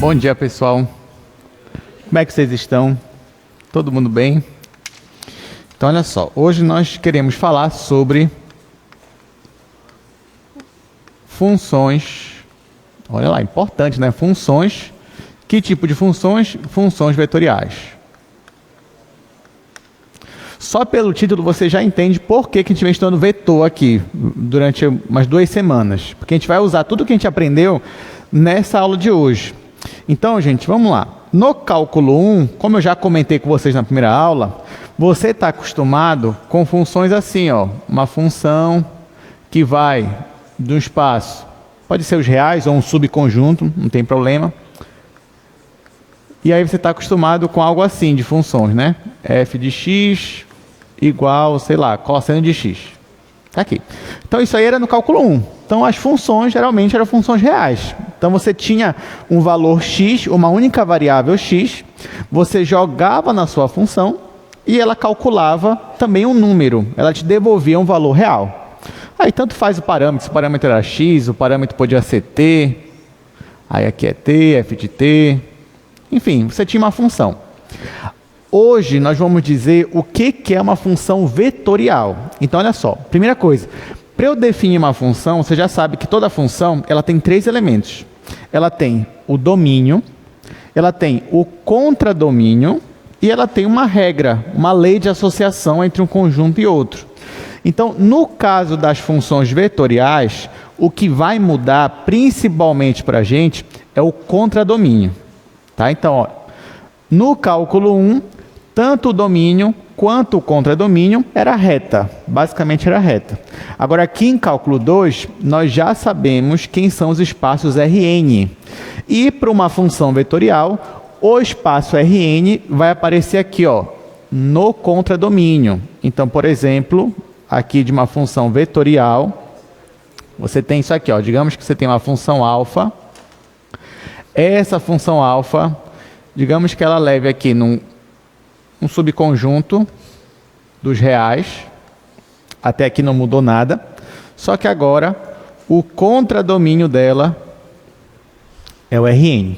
Bom dia, pessoal. Como é que vocês estão? Todo mundo bem? Então, olha só. Hoje nós queremos falar sobre funções. Olha lá, importante, né? Funções. Que tipo de funções? Funções vetoriais. Só pelo título você já entende por que a gente vem estudando vetor aqui durante umas 2 semanas. Porque a gente vai usar tudo que a gente aprendeu nessa aula de hoje. Então, gente, vamos lá. No cálculo 1, como eu já comentei com vocês na primeira aula, você está acostumado com funções assim, ó. Uma função que vai de um espaço, pode ser os reais ou um subconjunto, não tem problema. E aí você está acostumado com algo assim de funções, né? F de x igual, sei lá, cosseno de x. Está aqui. Então isso aí era no cálculo 1. Então as funções geralmente eram funções reais. Então você tinha um valor x, uma única variável x, você jogava na sua função e ela calculava também um número. Ela te devolvia um valor real. Aí tanto faz o parâmetro, se o parâmetro era x, o parâmetro podia ser t, aí aqui é t, f de t. Enfim, você tinha uma função. Hoje nós vamos dizer o que é uma função vetorial. Então, olha só. Primeira coisa, para eu definir uma função, você já sabe que toda função ela tem 3 elementos. Ela tem o domínio, ela tem o contradomínio e ela tem uma regra, uma lei de associação entre um conjunto e outro. Então, no caso das funções vetoriais, o que vai mudar principalmente para a gente é o contradomínio. Tá? Então, ó, no cálculo 1, tanto o domínio quanto o contradomínio era reta. Basicamente era reta. Agora, aqui em cálculo 2, nós já sabemos quem são os espaços Rn. E para uma função vetorial, o espaço Rn vai aparecer aqui, ó, no contradomínio. Então, por exemplo, aqui de uma função vetorial, você tem isso aqui, ó, digamos que você tem uma função alfa. Essa função alfa, digamos que ela leve aqui num subconjunto dos reais. Até aqui não mudou nada. Só que agora o contradomínio dela é o Rn. O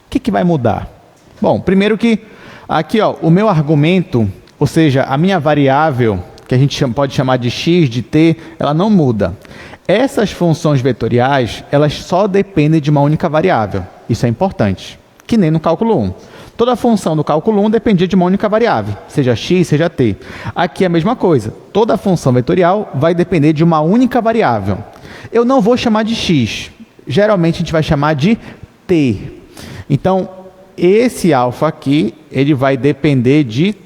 que vai mudar? Bom, primeiro que aqui, ó, o meu argumento, ou seja, a minha variável, que a gente pode chamar de x, de t, ela não muda. Essas funções vetoriais, elas só dependem de uma única variável. Isso é importante, que nem no cálculo 1. Toda função do cálculo 1 dependia de uma única variável, seja x, seja t. Aqui é a mesma coisa. Toda função vetorial vai depender de uma única variável. Eu não vou chamar de x. Geralmente a gente vai chamar de t. Então, esse alfa aqui, ele vai depender de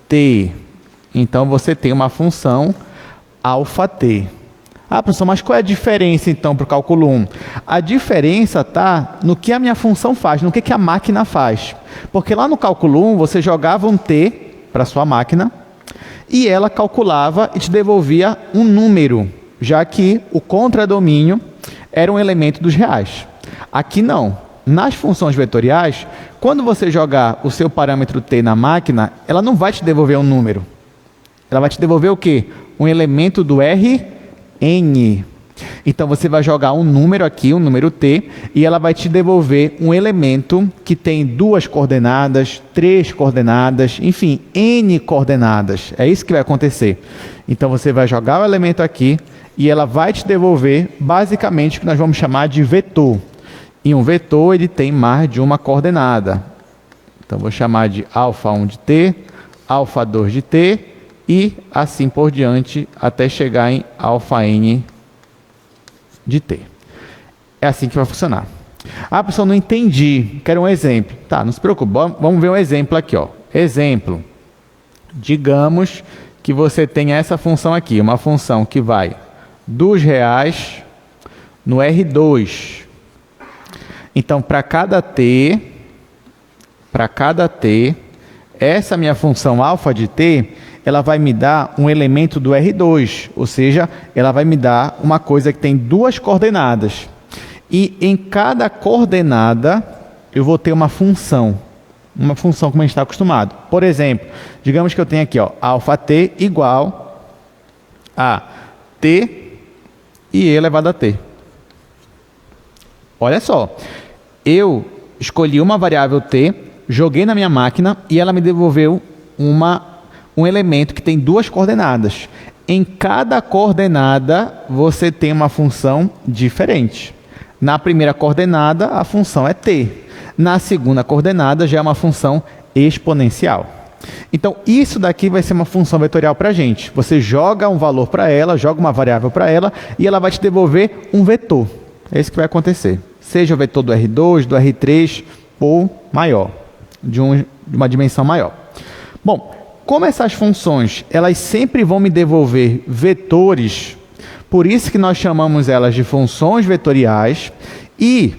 t. Então, você tem uma função alfa t. Ah, professor, mas qual é a diferença, então, para o cálculo 1? A diferença está no que a minha função faz, no que a máquina faz. Porque lá no cálculo 1, você jogava um t para a sua máquina e ela calculava e te devolvia um número, já que o contradomínio era um elemento dos reais. Aqui não. Nas funções vetoriais, quando você jogar o seu parâmetro t na máquina, ela não vai te devolver um número. Ela vai te devolver o quê? Um elemento do Rn. Então, você vai jogar um número aqui, um número t, e ela vai te devolver um elemento que tem 2 coordenadas, 3 coordenadas, enfim, n coordenadas. É isso que vai acontecer. Então, você vai jogar o elemento aqui e ela vai te devolver, basicamente, o que nós vamos chamar de vetor. E um vetor, ele tem mais de uma coordenada. Então, vou chamar de alfa1 de t, alfa2 de t, e assim por diante, até chegar em alfa-n de t. É assim que vai funcionar. Ah, pessoal, não entendi. Quero um exemplo. Tá, não se preocupe. Vamos ver um exemplo aqui, ó. Exemplo. Digamos que você tenha essa função aqui. Uma função que vai dos reais no R2. Então, para cada t, essa minha função alfa de t, ela vai me dar um elemento do R2, ou seja, ela vai me dar uma coisa que tem 2 coordenadas. E em cada coordenada, eu vou ter uma função como a gente está acostumado. Por exemplo, digamos que eu tenho aqui, ó, alfa t igual a t e e elevado a t. Olha só, eu escolhi uma variável t, joguei na minha máquina e ela me devolveu um elemento que tem duas coordenadas. Em cada coordenada, você tem uma função diferente. Na primeira coordenada, a função é t. Na segunda coordenada, já é uma função exponencial. Então, isso daqui vai ser uma função vetorial para a gente. Você joga um valor para ela, joga uma variável para ela, e ela vai te devolver um vetor. É isso que vai acontecer. Seja o vetor do R2, do R3 ou maior, de uma dimensão maior. Bom, como essas funções, elas sempre vão me devolver vetores, por isso que nós chamamos elas de funções vetoriais, e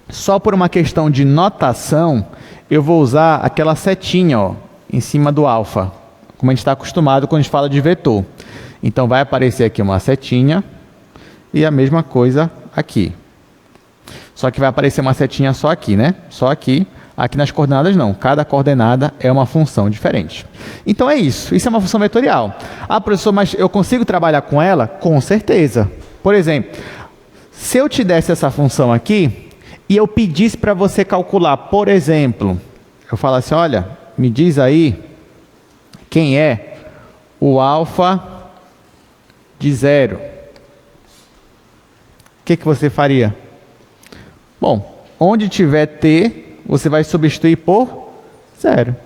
só por uma questão de notação, eu vou usar aquela setinha ó, em cima do alfa, como a gente está acostumado quando a gente fala de vetor. Então vai aparecer aqui uma setinha e a mesma coisa aqui. Só que vai aparecer uma setinha só aqui, né? Só aqui. Aqui nas coordenadas não, cada coordenada é uma função diferente. Então é isso é uma função vetorial. Ah, professor, mas eu consigo trabalhar com ela? Com certeza. Por exemplo, se eu te desse essa função aqui e eu pedisse para você calcular, por exemplo, eu falasse, olha, me diz aí quem é o alfa de 0. O que você faria? Bom, onde tiver t, você vai substituir por 0.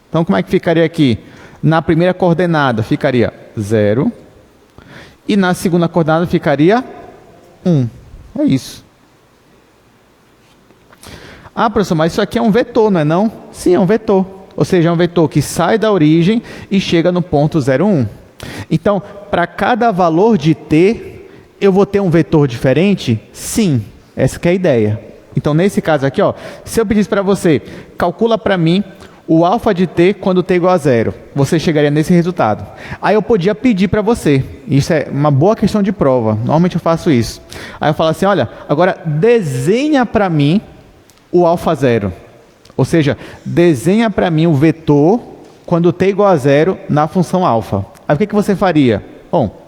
Então, como é que ficaria aqui? Na primeira coordenada ficaria 0. E na segunda coordenada ficaria 1. É isso. Ah, professor, mas isso aqui é um vetor, não é não? Sim, é um vetor. Ou seja, é um vetor que sai da origem e chega no ponto 0, 1. Então, para cada valor de t, eu vou ter um vetor diferente? Sim, essa que é a ideia. Então, nesse caso aqui, ó, se eu pedisse para você, calcula para mim o alfa de t quando t igual a 0, você chegaria nesse resultado. Aí eu podia pedir para você, isso é uma boa questão de prova, normalmente eu faço isso. Aí eu falo assim, olha, agora desenha para mim o alfa 0. Ou seja, desenha para mim o vetor quando t igual a 0 na função alfa. Aí o que você faria? Bom,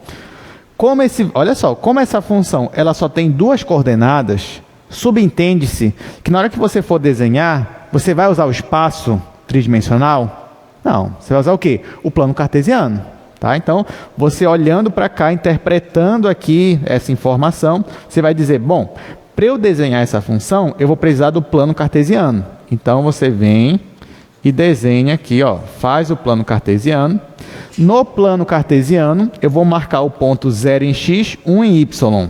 olha só, como essa função ela só tem duas coordenadas, subentende-se que na hora que você for desenhar, você vai usar o espaço tridimensional? Não, você vai usar o quê? O plano cartesiano. Tá? Então, você olhando para cá, interpretando aqui essa informação, você vai dizer, bom, para eu desenhar essa função, eu vou precisar do plano cartesiano. Então, você vem e desenha aqui, ó, faz o plano cartesiano. No plano cartesiano, eu vou marcar o ponto 0 em x, 1 em y.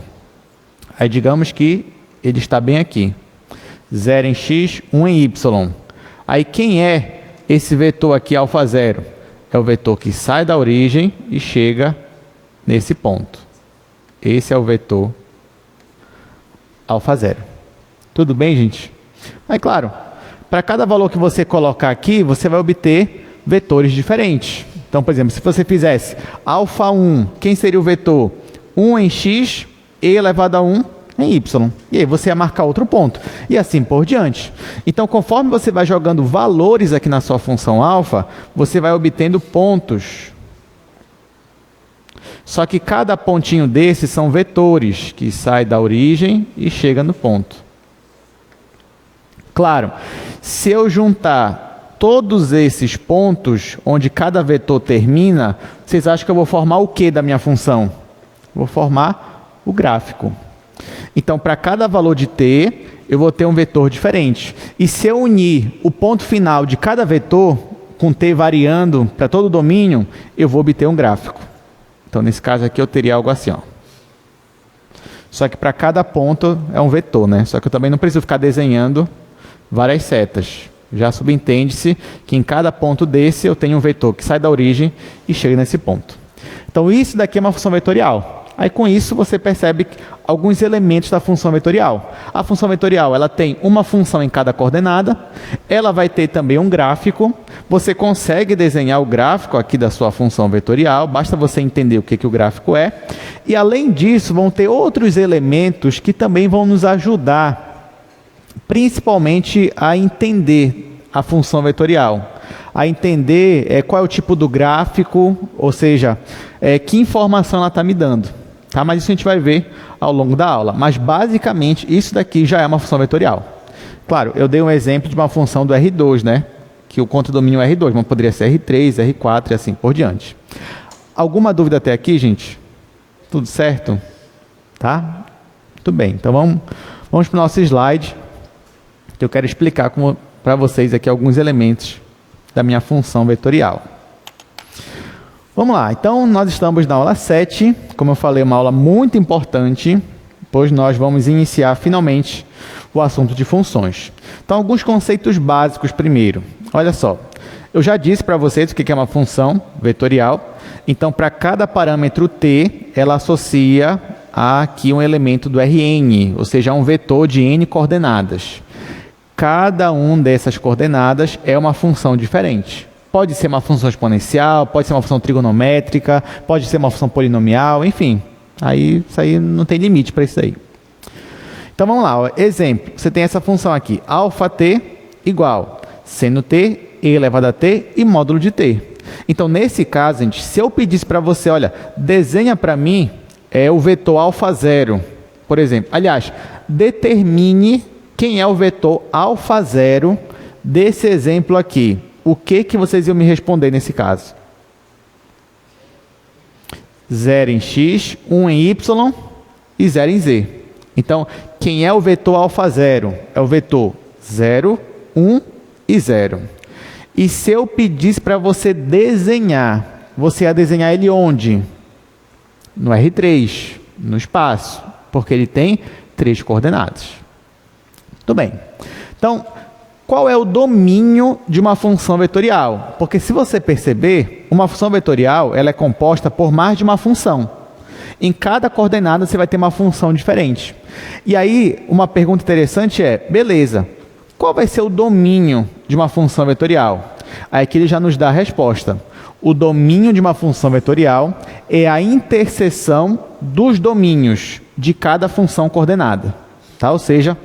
Aí, digamos que ele está bem aqui. 0 em x, 1 em y. Aí, quem é esse vetor aqui, alfa 0? É o vetor que sai da origem e chega nesse ponto. Esse é o vetor alfa 0. Tudo bem, gente? Aí, claro, para cada valor que você colocar aqui, você vai obter vetores diferentes. Então, por exemplo, se você fizesse alfa 1, quem seria o vetor? 1 em x, e elevado a 1 em y. E aí você ia marcar outro ponto. E assim por diante. Então, conforme você vai jogando valores aqui na sua função alfa, você vai obtendo pontos. Só que cada pontinho desses são vetores que saem da origem e chegam no ponto. Claro, se eu juntar todos esses pontos, onde cada vetor termina, vocês acham que eu vou formar o que da minha função? Vou formar o gráfico. Então, para cada valor de t, eu vou ter um vetor diferente. E se eu unir o ponto final de cada vetor, com t variando para todo o domínio, eu vou obter um gráfico. Então, nesse caso aqui, eu teria algo assim, ó. Só que para cada ponto é um vetor, né? Só que eu também não preciso ficar desenhando várias setas. Já subentende-se que em cada ponto desse eu tenho um vetor que sai da origem e chega nesse ponto. Então, isso daqui é uma função vetorial. Aí, com isso, você percebe alguns elementos da função vetorial. A função vetorial ela tem uma função em cada coordenada, ela vai ter também um gráfico. Você consegue desenhar o gráfico aqui da sua função vetorial, basta você entender o que o gráfico é. E, além disso, vão ter outros elementos que também vão nos ajudar, principalmente a entender a função vetorial. A entender qual é o tipo do gráfico, ou seja, que informação ela está me dando. Tá? Mas isso a gente vai ver ao longo da aula. Mas, basicamente, isso daqui já é uma função vetorial. Claro, eu dei um exemplo de uma função do R2, né? Que o contradomínio é R2, mas poderia ser R3, R4 e assim por diante. Alguma dúvida até aqui, gente? Tudo certo? Tá? Muito bem. Então vamos para o nosso slide, que eu quero explicar para vocês aqui alguns elementos da minha função vetorial. Vamos lá. Então, nós estamos na aula 7. Como eu falei, uma aula muito importante, pois nós vamos iniciar finalmente o assunto de funções. Então, alguns conceitos básicos primeiro. Olha só, eu já disse para vocês o que é uma função vetorial. Então, para cada parâmetro t, ela associa aqui um elemento do Rn, ou seja, um vetor de n coordenadas. Cada uma dessas coordenadas é uma função diferente. Pode ser uma função exponencial, pode ser uma função trigonométrica, pode ser uma função polinomial, enfim. Isso aí não tem limite para isso aí. Então vamos lá, ó. Exemplo, você tem essa função aqui, αt igual seno t, e elevado a t e módulo de t. Então nesse caso, gente, se eu pedisse para você, olha, desenha para mim o vetor α0, por exemplo. Aliás, determine quem é o vetor α0 desse exemplo aqui. O que vocês iam me responder nesse caso? 0 em x, 1 em y e 0 em z. Então, quem é o vetor α0? É o vetor 0, 1 e 0. E se eu pedisse para você desenhar, você ia desenhar ele onde? No R3, no espaço, porque ele tem 3 coordenadas. Muito bem. Então, qual é o domínio de uma função vetorial? Porque se você perceber, uma função vetorial ela é composta por mais de uma função. Em cada coordenada você vai ter uma função diferente. E aí, uma pergunta interessante é, beleza, qual vai ser o domínio de uma função vetorial? Aí aqui ele já nos dá a resposta. O domínio de uma função vetorial é a interseção dos domínios de cada função coordenada. Tá? Ou seja,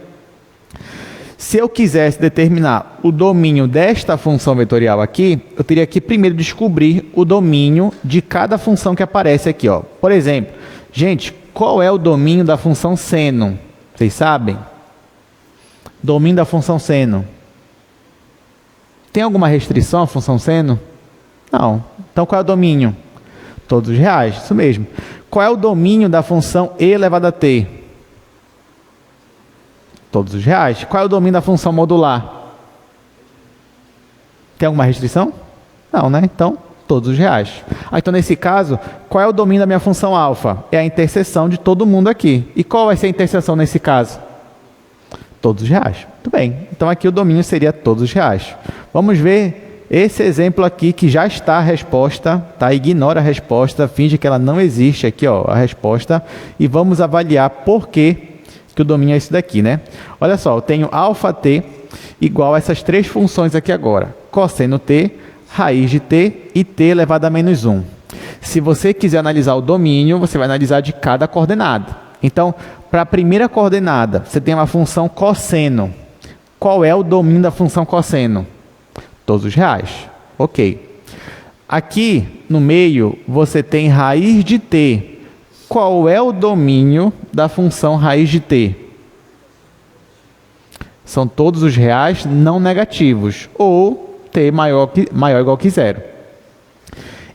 se eu quisesse determinar o domínio desta função vetorial aqui, eu teria que primeiro descobrir o domínio de cada função que aparece aqui, ó. Por exemplo, gente, qual é o domínio da função seno? Vocês sabem? Domínio da função seno. Tem alguma restrição à função seno? Não. Então qual é o domínio? Todos os reais, isso mesmo. Qual é o domínio da função e elevado a t? Todos os reais. Qual é o domínio da função modular? Tem alguma restrição? Não, né? Então, todos os reais. Então, nesse caso, qual é o domínio da minha função alfa? É a interseção de todo mundo aqui. E qual vai ser a interseção nesse caso? Todos os reais. Muito bem. Então, aqui o domínio seria todos os reais. Vamos ver esse exemplo aqui que já está a resposta, tá? Ignora a resposta, finge que ela não existe aqui, ó, a resposta. E vamos avaliar por que o domínio é esse daqui, né? Olha só, eu tenho αt igual a essas 3 funções aqui agora. Cosseno t, raiz de t e t elevado a menos 1. Se você quiser analisar o domínio, você vai analisar de cada coordenada. Então, para a primeira coordenada, você tem uma função cosseno. Qual é o domínio da função cosseno? Todos os reais. Ok. Aqui, no meio, você tem raiz de t. Qual é o domínio da função raiz de t? São todos os reais não negativos, ou t maior ou igual que 0.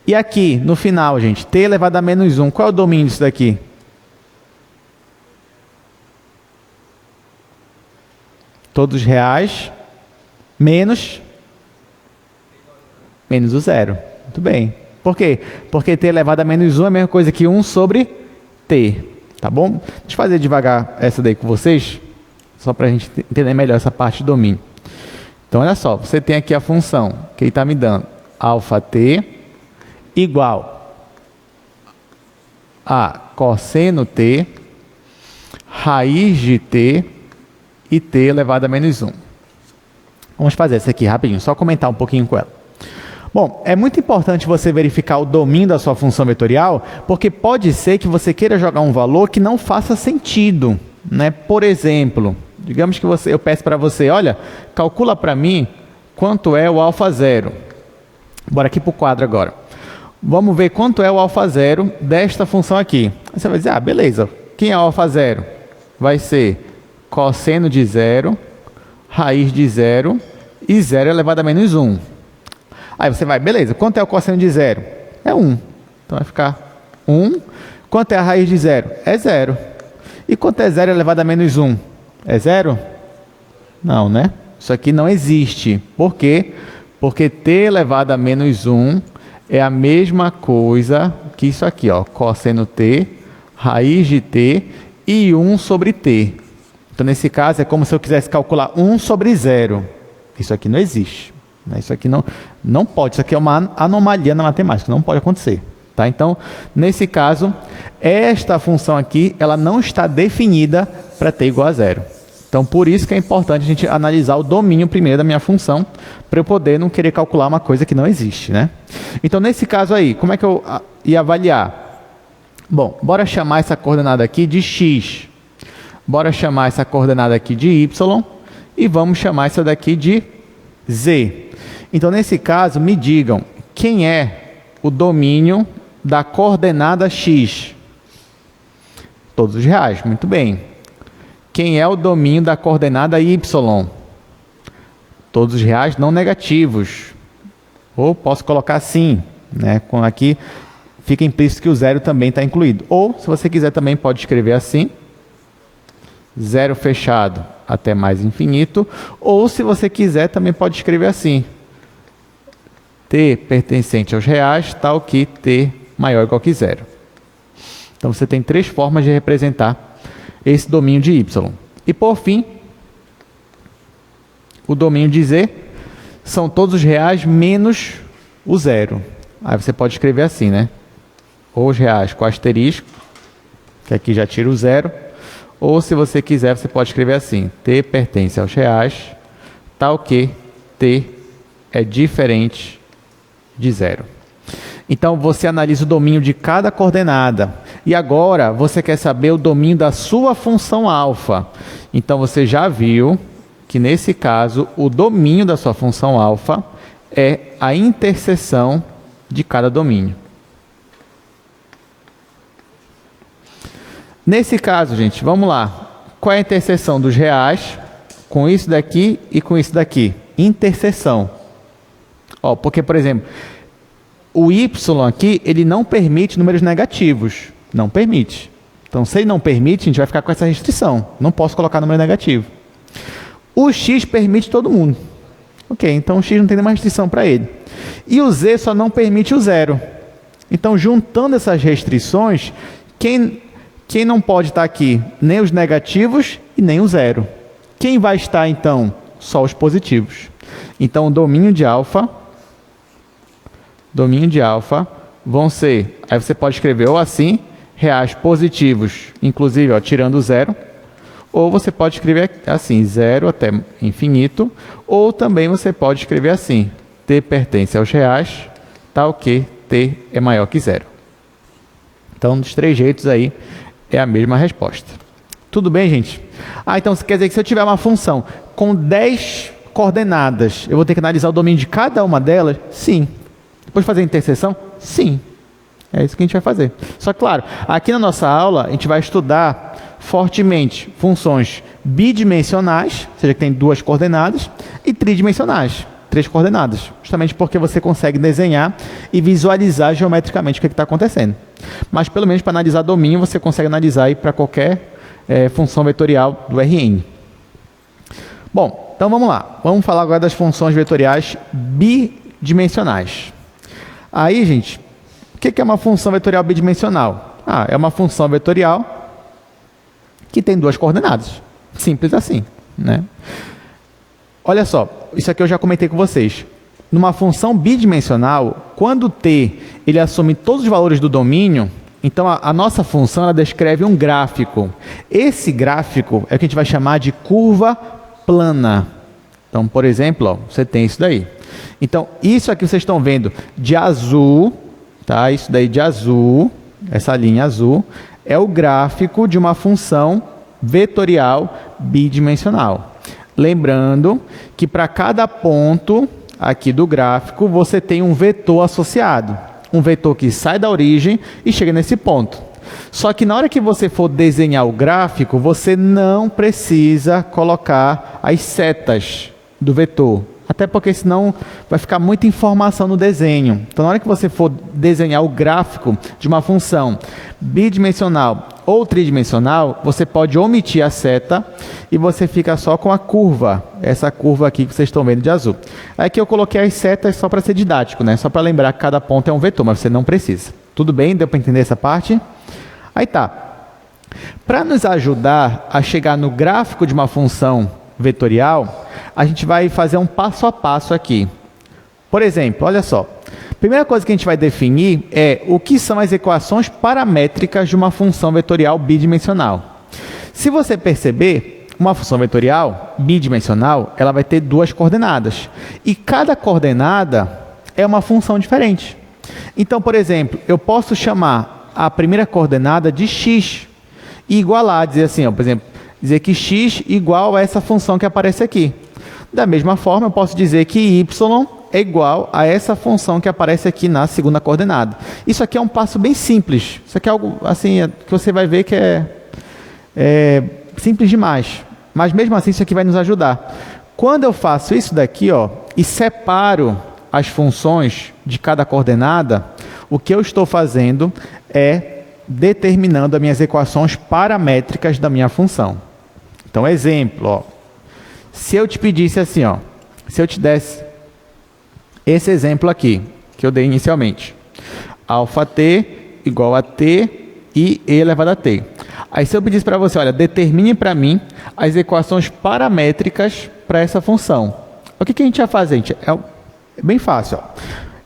E aqui, no final, gente, t elevado a menos 1, qual é o domínio disso daqui? Todos os reais menos o 0. Muito bem. Por quê? Porque t elevado a menos 1 é a mesma coisa que 1 sobre t. Tá bom? Deixa eu fazer devagar essa daí com vocês, só para a gente entender melhor essa parte do domínio. Então, olha só. Você tem aqui a função que ele está me dando. αt igual a cosseno t, raiz de t e t elevado a menos 1. Vamos fazer isso aqui rapidinho, só comentar um pouquinho com ela. Bom, é muito importante você verificar o domínio da sua função vetorial, porque pode ser que você queira jogar um valor que não faça sentido, né? Por exemplo, digamos que eu peço para você, olha, calcula para mim quanto é o α0. Bora aqui para o quadro agora. Vamos ver quanto é o α0 desta função aqui. Aí você vai dizer, beleza, quem é o α0? Vai ser cosseno de 0 raiz de 0 e 0 elevado a menos 1. Aí você vai, beleza, quanto é o cosseno de 0? É 1. Então vai ficar 1. Quanto é a raiz de 0? É 0. E quanto é 0 elevado a menos 1? É 0? Não, né? Isso aqui não existe. Por quê? Porque t elevado a menos 1 é a mesma coisa que isso aqui, ó, cosseno t, raiz de t e 1 sobre t. Então, nesse caso, é como se eu quisesse calcular 1 sobre 0. Isso aqui não existe. Né? Isso aqui não pode. Isso aqui é uma anomalia na matemática. Não pode acontecer. Tá? Então, nesse caso, esta função aqui, ela não está definida para t igual a 0. Então, por isso que é importante a gente analisar o domínio primeiro da minha função, para eu poder não querer calcular uma coisa que não existe, né? Então, nesse caso aí, como é que eu ia avaliar? Bom, bora chamar essa coordenada aqui de x. Bora chamar essa coordenada aqui de y. E vamos chamar essa daqui de z. Então, nesse caso, me digam, quem é o domínio da coordenada x? Todos os reais, muito bem. Quem é o domínio da coordenada y? Todos os reais não negativos. Ou posso colocar assim, né? Aqui fica implícito que o 0 também está incluído. Ou, se você quiser, também pode escrever assim. 0 fechado até mais infinito. Ou, se você quiser, também pode escrever assim. T pertencente aos reais, tal que t maior ou igual que 0. Então, você tem 3 formas de representar esse domínio de y. E, por fim, o domínio de z são todos os reais menos o 0. Aí você pode escrever assim, né? Ou os reais com asterisco, que aqui já tira o 0. Ou, se você quiser, você pode escrever assim. T pertence aos reais, tal que t é diferente de 0. Então, você analisa o domínio de cada coordenada. E agora, você quer saber o domínio da sua função alfa. Então, você já viu que, nesse caso, o domínio da sua função alfa é a interseção de cada domínio. Nesse caso, gente, vamos lá. Qual é a interseção dos reais com isso daqui e com isso daqui? Interseção. Ó, porque, por exemplo, o y aqui, ele não permite números negativos. Não permite. Então, se ele não permite, a gente vai ficar com essa restrição. Não posso colocar número negativo. O x permite todo mundo. Ok, então o x não tem nenhuma restrição para ele. E o z só não permite o 0. Então, juntando essas restrições, quem não pode estar aqui? Nem os negativos e nem o 0. Quem vai estar, então? Só os positivos. Então, o domínio de alfa vão ser, aí você pode escrever ou assim, reais positivos, inclusive ó, tirando o 0, ou você pode escrever assim, 0 até infinito, ou também você pode escrever assim, t pertence aos reais, tal que t é maior que 0. Então, dos 3 jeitos aí, é a mesma resposta. Tudo bem, gente? Então, isso quer dizer que se eu tiver uma função com 10 coordenadas, eu vou ter que analisar o domínio de cada uma delas? Sim. Depois fazer a interseção? Sim. É isso que a gente vai fazer. Só que, claro, aqui na nossa aula, a gente vai estudar fortemente funções bidimensionais, ou seja, que tem 2 coordenadas, e tridimensionais, 3 coordenadas, justamente porque você consegue desenhar e visualizar geometricamente o que está acontecendo. Mas, pelo menos, para analisar domínio, você consegue analisar aí para qualquer função vetorial do Rn. Bom, então vamos lá. Vamos falar agora das funções vetoriais bidimensionais. Aí, gente, o que é uma função vetorial bidimensional? É uma função vetorial que tem 2 coordenadas. Simples assim, né? Olha só, isso aqui eu já comentei com vocês. Numa função bidimensional, quando t ele assume todos os valores do domínio, então a nossa função ela descreve um gráfico. Esse gráfico é o que a gente vai chamar de curva plana. Então, por exemplo, ó, você tem isso daí. Então, isso aqui vocês estão vendo de azul, tá? Isso daí de azul, essa linha azul, é o gráfico de uma função vetorial bidimensional. Lembrando que para cada ponto aqui do gráfico, você tem um vetor associado. Um vetor que sai da origem e chega nesse ponto. Só que na hora que você for desenhar o gráfico, você não precisa colocar as setas do vetor. Até porque senão vai ficar muita informação no desenho. Então, na hora que você for desenhar o gráfico de uma função bidimensional ou tridimensional, você pode omitir a seta e você fica só com a curva. Essa curva aqui que vocês estão vendo de azul. Aqui eu coloquei as setas só para ser didático, né? Só para lembrar que cada ponto é um vetor, mas você não precisa. Tudo bem? Deu para entender essa parte? Aí tá. Para nos ajudar a chegar no gráfico de uma função vetorial, a gente vai fazer um passo a passo aqui. Por exemplo, olha só. A primeira coisa que a gente vai definir é o que são as equações paramétricas de uma função vetorial bidimensional. Se você perceber, uma função vetorial bidimensional, ela vai ter duas coordenadas. E cada coordenada é uma função diferente. Então, por exemplo, eu posso chamar a primeira coordenada de x e igualar, dizer assim, ó, por exemplo, dizer que x igual a essa função que aparece aqui. Da mesma forma, eu posso dizer que y é igual a essa função que aparece aqui na segunda coordenada. Isso aqui é um passo bem simples. Isso aqui é algo assim que você vai ver que é simples demais. Mas mesmo assim, isso aqui vai nos ajudar. Quando eu faço isso daqui, ó, e separo as funções de cada coordenada, o que eu estou fazendo é determinando as minhas equações paramétricas da minha função. Então, exemplo, ó, se eu te pedisse assim, ó, se eu te desse esse exemplo aqui, que eu dei inicialmente, αt igual a t e e elevado a t. Aí se eu pedisse para você, olha, determine para mim as equações paramétricas para essa função. O que a gente ia fazer? Gente? É bem fácil. Ó.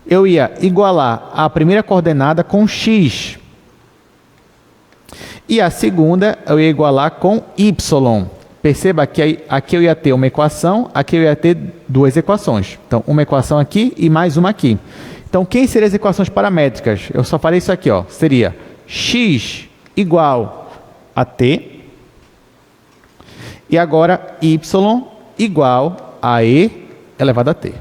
Eu ia igualar a primeira coordenada com x. E a segunda eu ia igualar com y. Perceba que aqui eu ia ter uma equação, aqui eu ia ter duas equações. Então, uma equação aqui e mais uma aqui. Então, quem seriam as equações paramétricas? Eu só falei isso aqui, ó. Seria x igual a t e agora y igual a e elevado a t.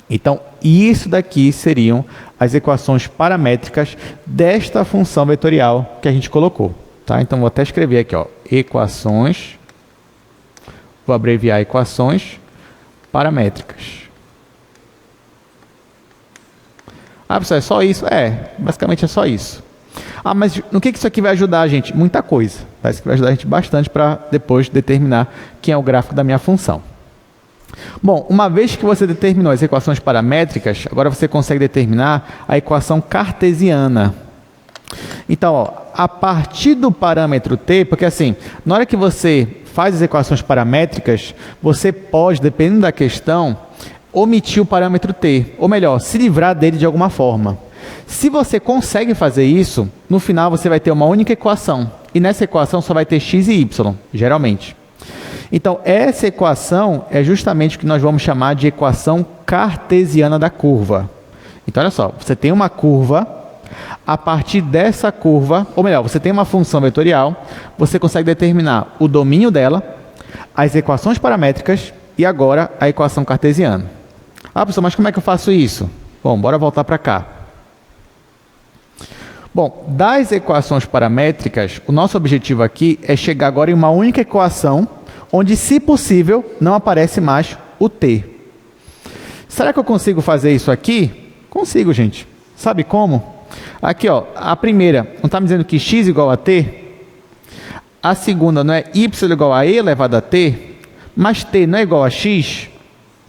Então, isso daqui seriam as equações paramétricas desta função vetorial que a gente colocou. Tá? Então, vou até escrever aqui, ó, equações, vou abreviar equações paramétricas. Ah, pessoal, é só isso? É, basicamente é só isso. Ah, mas no que isso aqui vai ajudar a gente? Muita coisa. Tá? Isso aqui vai ajudar a gente bastante para depois determinar quem é o gráfico da minha função. Bom, uma vez que você determinou as equações paramétricas, agora você consegue determinar a equação cartesiana. Então, ó, a partir do parâmetro t, porque assim, na hora que você faz as equações paramétricas, você pode, dependendo da questão, omitir o parâmetro t, ou melhor, se livrar dele de alguma forma. Se você consegue fazer isso, no final você vai ter uma única equação, e nessa equação só vai ter x e y, geralmente. Então, essa equação é justamente o que nós vamos chamar de equação cartesiana da curva. Então, olha só, você tem uma curva, a partir dessa curva, ou melhor, você tem uma função vetorial, você consegue determinar o domínio dela, as equações paramétricas e agora a equação cartesiana. Ah, professor, mas como é que eu faço isso? Bom, bora voltar para cá. Bom, das equações paramétricas, o nosso objetivo aqui é chegar agora em uma única equação, onde, se possível, não aparece mais o t. Será que eu consigo fazer isso aqui? Consigo, gente. Sabe como? Aqui, ó, a primeira, não está me dizendo que x igual a t? A segunda não é y igual a e elevado a t? Mas t não é igual a x?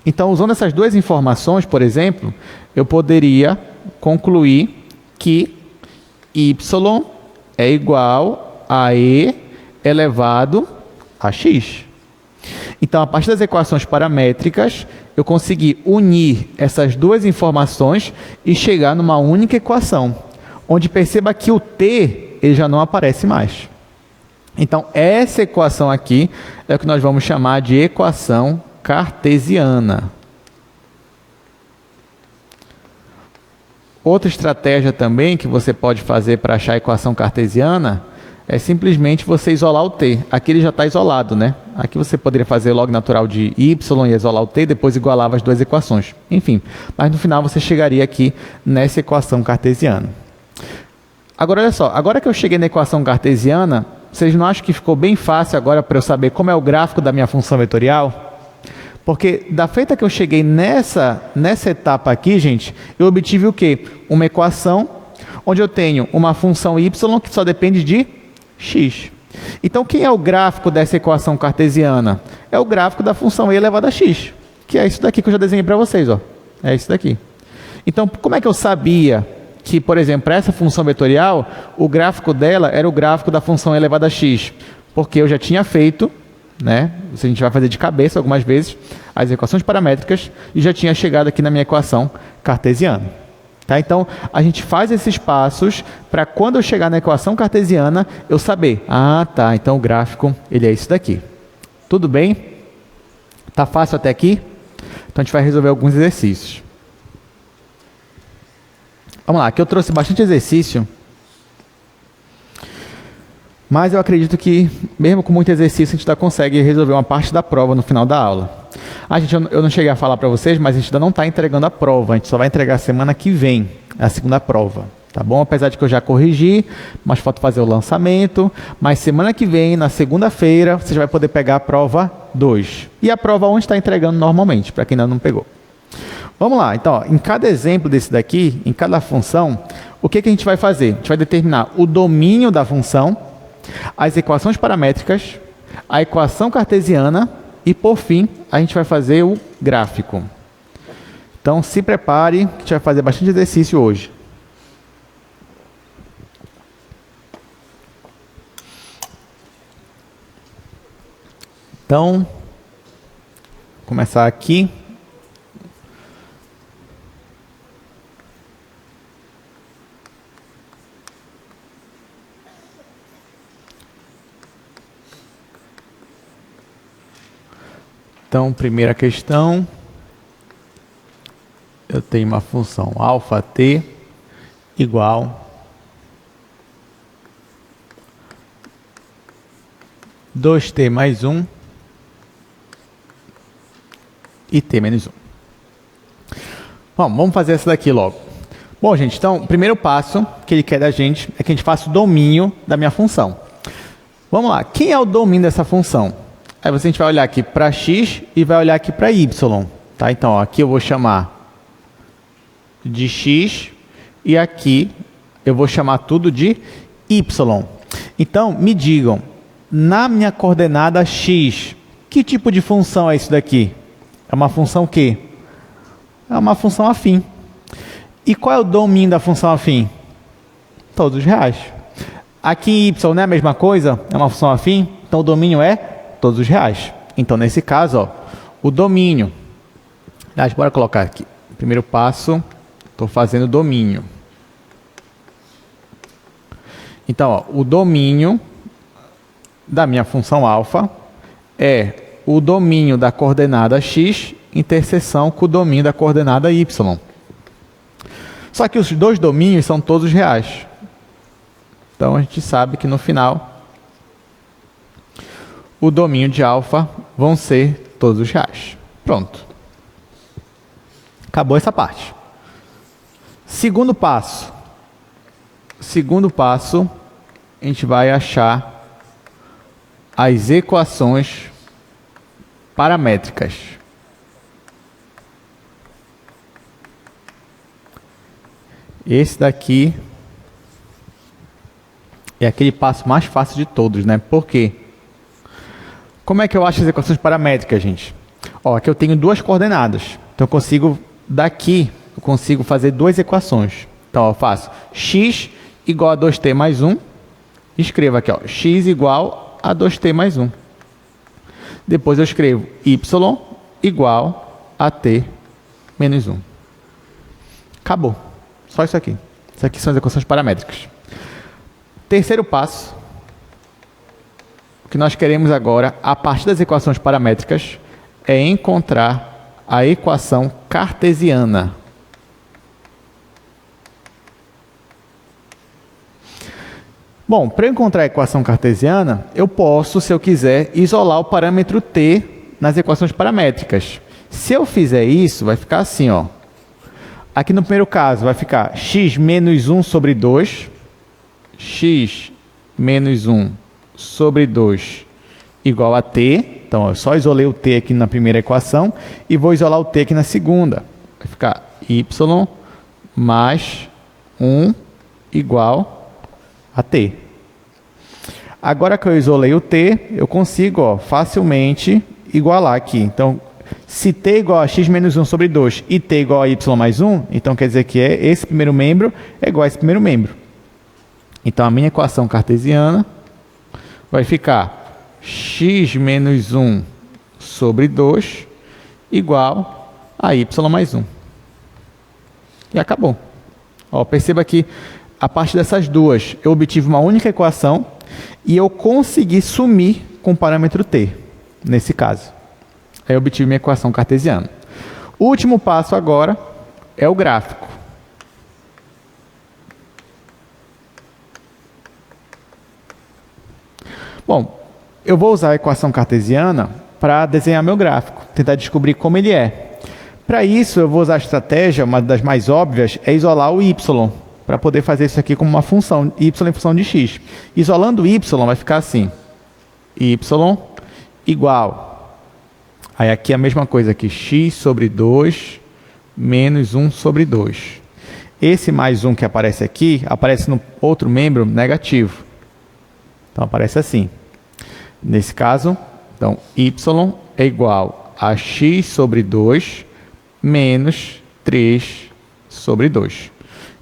Então, usando essas duas informações, por exemplo, eu poderia concluir que y é igual a e elevado a x. Então, a partir das equações paramétricas, eu consegui unir essas duas informações e chegar numa única equação, onde perceba que o t ele já não aparece mais. Então, essa equação aqui é o que nós vamos chamar de equação cartesiana. Outra estratégia também que você pode fazer para achar a equação cartesiana é simplesmente você isolar o t. Aqui ele já está isolado, né? Aqui você poderia fazer o log natural de y e isolar o t, depois igualava as duas equações. Enfim, mas no final você chegaria aqui nessa equação cartesiana. Agora, olha só, agora que eu cheguei na equação cartesiana, vocês não acham que ficou bem fácil agora para eu saber como é o gráfico da minha função vetorial? Porque da feita que eu cheguei nessa etapa aqui, gente, eu obtive o quê? Uma equação onde eu tenho uma função y que só depende de x. Então, quem é o gráfico dessa equação cartesiana? É o gráfico da função e elevado a x, que é isso daqui que eu já desenhei para vocês, ó. É isso daqui. Então, como é que eu sabia que, por exemplo, para essa função vetorial, o gráfico dela era o gráfico da função elevada a x? Porque eu já tinha feito, né? A gente vai fazer de cabeça algumas vezes, as equações paramétricas, e já tinha chegado aqui na minha equação cartesiana. Tá? Então, a gente faz esses passos para quando eu chegar na equação cartesiana, eu saber, tá, então o gráfico ele é isso daqui. Tudo bem? Tá fácil até aqui? Então, a gente vai resolver alguns exercícios. Vamos lá, aqui eu trouxe bastante exercício, mas eu acredito que, mesmo com muito exercício, a gente ainda consegue resolver uma parte da prova no final da aula. Gente, eu não cheguei a falar para vocês, mas a gente ainda não está entregando a prova, a gente só vai entregar semana que vem, a segunda prova, tá bom? Apesar de que eu já corrigi, mas falta fazer o lançamento, mas semana que vem, na segunda-feira, você já vai poder pegar a prova 2. E a prova 1 está entregando normalmente, para quem ainda não pegou. Vamos lá, então, ó, em cada exemplo desse daqui, em cada função, o que a gente vai fazer? A gente vai determinar o domínio da função, as equações paramétricas, a equação cartesiana e, por fim, a gente vai fazer o gráfico. Então, se prepare, que a gente vai fazer bastante exercício hoje. Então, vou começar aqui. Então, primeira questão, eu tenho uma função αt igual 2t mais 1 e t menos 1. Bom, vamos fazer essa daqui logo. Bom, gente, então, o primeiro passo que ele quer da gente é que a gente faça o domínio da minha função. Vamos lá, quem é o domínio dessa função? Aí a gente vai olhar aqui para x e vai olhar aqui para y. Tá? Então, ó, aqui eu vou chamar de x e aqui eu vou chamar tudo de y. Então, me digam, na minha coordenada x, que tipo de função é isso daqui? É uma função o quê? É uma função afim. E qual é o domínio da função afim? Todos os reais. Aqui em y não é a mesma coisa? É uma função afim? Então, o domínio é todos os reais. Então, nesse caso, ó, o domínio. Bora colocar aqui. Primeiro passo, estou fazendo domínio. Então, ó, o domínio da minha função alfa é o domínio da coordenada x interseção com o domínio da coordenada y. Só que os dois domínios são todos reais. Então, a gente sabe que no final o domínio de alfa vão ser todos os reais. Pronto. Acabou essa parte. Segundo passo. Segundo passo, a gente vai achar as equações paramétricas. Esse daqui é aquele passo mais fácil de todos, né? Por quê? Como é que eu acho as equações paramétricas, gente? Ó, aqui eu tenho duas coordenadas. Então, eu consigo, daqui, eu consigo fazer duas equações. Então, ó, eu faço x igual a 2t mais 1. Escrevo aqui, ó, x igual a 2t mais 1. Depois eu escrevo y igual a t menos 1. Acabou. Só isso aqui. Isso aqui são as equações paramétricas. Terceiro passo. O que nós queremos agora, a partir das equações paramétricas, é encontrar a equação cartesiana. Bom, para eu encontrar a equação cartesiana, eu posso, se eu quiser, isolar o parâmetro t nas equações paramétricas. Se eu fizer isso, vai ficar assim, ó. Aqui no primeiro caso vai ficar x menos 1 sobre 2. x menos 1 sobre 2 igual a t. Então, eu só isolei o t aqui na primeira equação e vou isolar o t aqui na segunda. Vai ficar y mais 1 igual a t. Agora que eu isolei o t, eu consigo facilmente igualar aqui. Então, se t é igual a x menos 1 sobre 2 e t é igual a y mais 1, então quer dizer que esse primeiro membro é igual a esse primeiro membro. Então, a minha equação cartesiana vai ficar x menos 1 sobre 2 igual a y mais 1. E acabou. Ó, perceba que, a partir dessas duas, eu obtive uma única equação e eu consegui sumir com o parâmetro t, nesse caso. Aí eu obtive minha equação cartesiana. O último passo agora é o gráfico. Bom, eu vou usar a equação cartesiana para desenhar meu gráfico, tentar descobrir como ele é. Para isso, eu vou usar a estratégia, uma das mais óbvias, é isolar o y, para poder fazer isso aqui como uma função, y em função de x. Isolando o y, vai ficar assim, y igual. Aí aqui é a mesma coisa aqui, x sobre 2 menos 1 sobre 2. Esse mais 1 que aparece aqui, aparece no outro membro negativo. Então, aparece assim. Nesse caso, então, y é igual a x sobre 2 menos 3 sobre 2.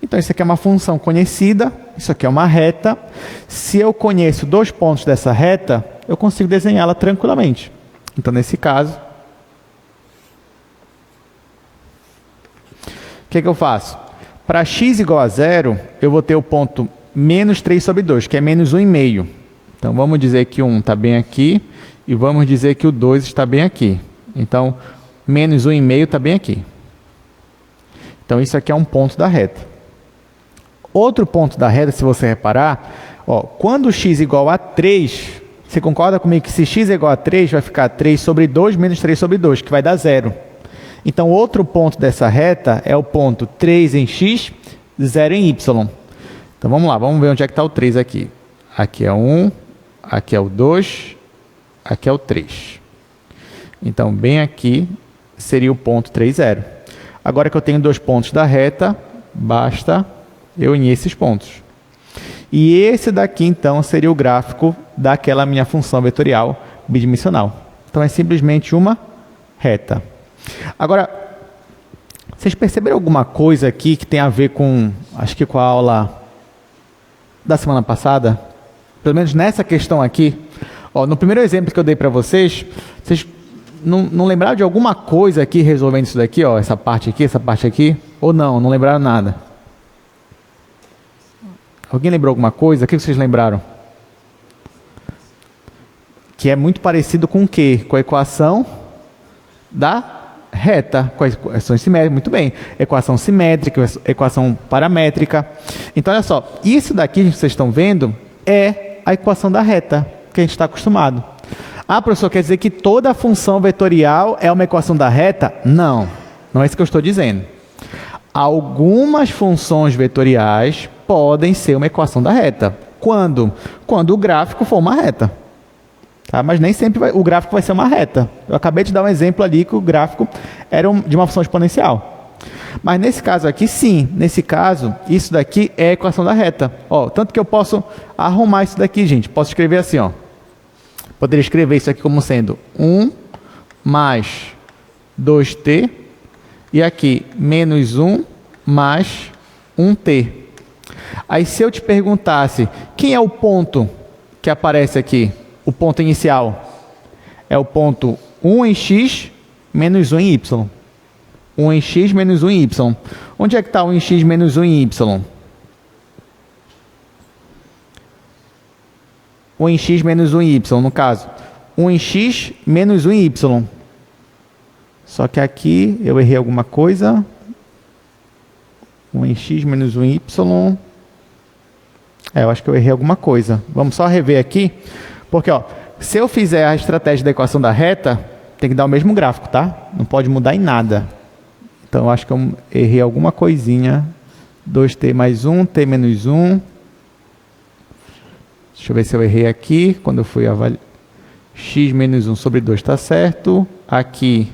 Então, isso aqui é uma função conhecida, isso aqui é uma reta. Se eu conheço dois pontos dessa reta, eu consigo desenhá-la tranquilamente. Então, nesse caso, o que eu faço? Para x igual a 0, eu vou ter o ponto menos 3 sobre 2, que é menos 1,5. Então, vamos dizer que o 1 está bem aqui e vamos dizer que o 2 está bem aqui. Então, menos 1,5 está bem aqui. Então, isso aqui é um ponto da reta. Outro ponto da reta, se você reparar, ó, quando x igual a 3, você concorda comigo que se x é igual a 3, vai ficar 3 sobre 2 menos 3 sobre 2, que vai dar 0. Então, outro ponto dessa reta é o ponto 3 em x, 0 em y. Então, vamos lá, vamos ver onde é que está o 3 aqui. Aqui é o 1, aqui é o 2, aqui é o 3. Então, bem aqui seria o ponto 3, 0. Agora que eu tenho dois pontos da reta, basta eu unir esses pontos. E esse daqui, então, seria o gráfico daquela minha função vetorial bidimensional. Então, é simplesmente uma reta. Agora, vocês perceberam alguma coisa aqui que tem a ver com, acho que com a aula da semana passada? Pelo menos nessa questão aqui. Ó, no primeiro exemplo que eu dei para vocês, vocês não lembraram de alguma coisa aqui resolvendo isso daqui? Ó, essa parte aqui? Ou não lembraram nada? Alguém lembrou alguma coisa? O que vocês lembraram? Que é muito parecido com o quê? Com a equação da reta, com a equação simétrica. Muito bem. Equação simétrica, equação paramétrica. Então, olha só. Isso daqui que vocês estão vendo é a equação da reta, que a gente está acostumado. Ah, professor, quer dizer que toda função vetorial é uma equação da reta? Não. Não é isso que eu estou dizendo. Algumas funções vetoriais podem ser uma equação da reta. Quando? Quando o gráfico for uma reta. Tá? Mas nem sempre o gráfico vai ser uma reta. Eu acabei de dar um exemplo ali que o gráfico era de uma função exponencial. Mas nesse caso aqui, sim. Nesse caso, isso daqui é a equação da reta. Ó, tanto que eu posso arrumar isso daqui, gente. Posso escrever assim, ó. Poderia escrever isso aqui como sendo 1 mais 2t. E aqui, menos 1 mais 1t. Aí, se eu te perguntasse, quem é o ponto que aparece aqui? O ponto inicial? É o ponto 1 em x menos 1 em y. 1 em x menos 1 em y. Onde é que está 1 em x menos 1 em y? 1 em x menos 1 em y, no caso. 1 em x menos 1 em y. Só que aqui eu errei alguma coisa. 1 em x menos 1 em y. Eu acho que eu errei alguma coisa. Vamos só rever aqui. Porque, ó, se eu fizer a estratégia da equação da reta, tem que dar o mesmo gráfico, tá? Não pode mudar em nada. Então, eu acho que eu errei alguma coisinha. 2t mais 1, t menos 1. Deixa eu ver se eu errei aqui. Quando eu fui avaliar. X menos 1 sobre 2 está certo. Aqui,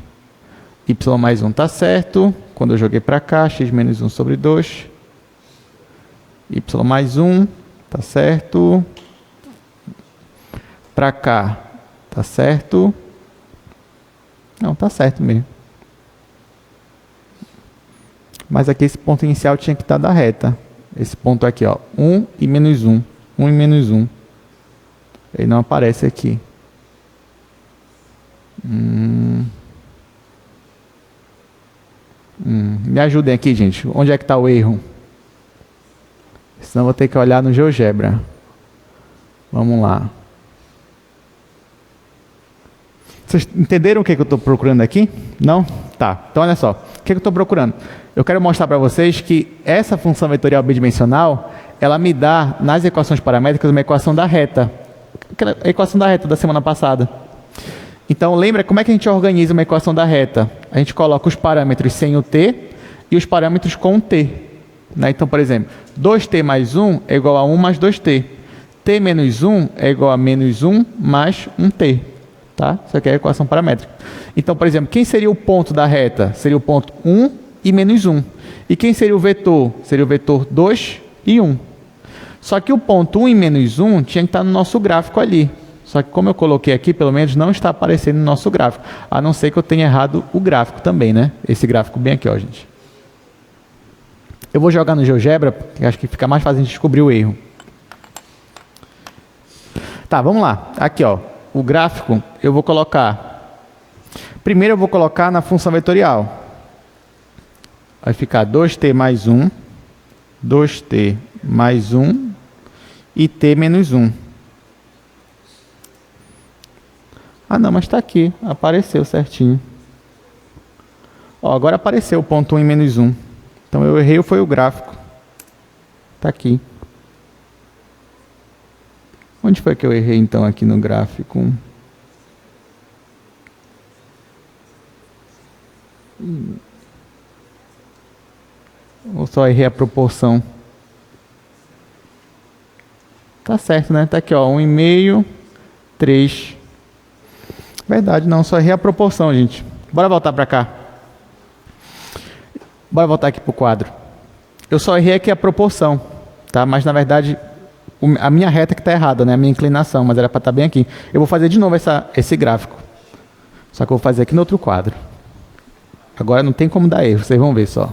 y mais 1 está certo. Quando eu joguei para cá, x menos 1 sobre 2. Y mais 1 está certo. Para cá, está certo. Não, está certo mesmo. Mas aqui esse ponto inicial tinha que estar da reta. Esse ponto aqui, ó, 1 e menos 1. 1 e menos 1. Ele não aparece aqui. Me ajudem aqui, gente. Onde é que está o erro? Senão eu vou ter que olhar no GeoGebra. Vamos lá. Vocês entenderam o que eu estou procurando aqui? Não? Tá. Então, olha só. O que eu estou procurando? Eu quero mostrar para vocês que essa função vetorial bidimensional, ela me dá, nas equações paramétricas, uma equação da reta. A equação da reta da semana passada. Então, lembra como é que a gente organiza uma equação da reta? A gente coloca os parâmetros sem o t e os parâmetros com o t. Né? Então, por exemplo, 2t mais 1 é igual a 1 mais 2t. t menos 1 é igual a menos 1 mais 1t. Tá? Isso aqui é a equação paramétrica. Então, por exemplo, quem seria o ponto da reta? Seria o ponto 1 e menos 1. E quem seria o vetor? Seria o vetor 2 e 1. Só que o ponto 1 e menos 1 tinha que estar no nosso gráfico ali. Só que como eu coloquei aqui, pelo menos não está aparecendo no nosso gráfico. A não ser que eu tenha errado o gráfico também, né? Esse gráfico bem aqui, ó, gente. Eu vou jogar no GeoGebra, porque acho que fica mais fácil de descobrir o erro. Tá, vamos lá. Aqui, ó, o gráfico eu vou colocar... Primeiro eu vou colocar na função vetorial. Vai ficar 2t mais 1, 2t mais 1 e t menos 1. Ah, não, mas está aqui. Apareceu certinho. Ó, agora apareceu o ponto 1 e menos 1. Então, eu errei, foi o gráfico. Está aqui. Onde foi que eu errei, então, aqui no gráfico? Ou só errei a proporção? Tá certo, né? Tá aqui, ó, 1,5, 3. Verdade, não, só errei a proporção, gente. Bora voltar para cá. Bora voltar aqui para o quadro. Eu só errei aqui a proporção, tá? Mas, na verdade, a minha reta que está errada, né? A minha inclinação, mas era para estar bem aqui. Eu vou fazer de novo esse gráfico. Só que eu vou fazer aqui no outro quadro. Agora não tem como dar erro, vocês vão ver só.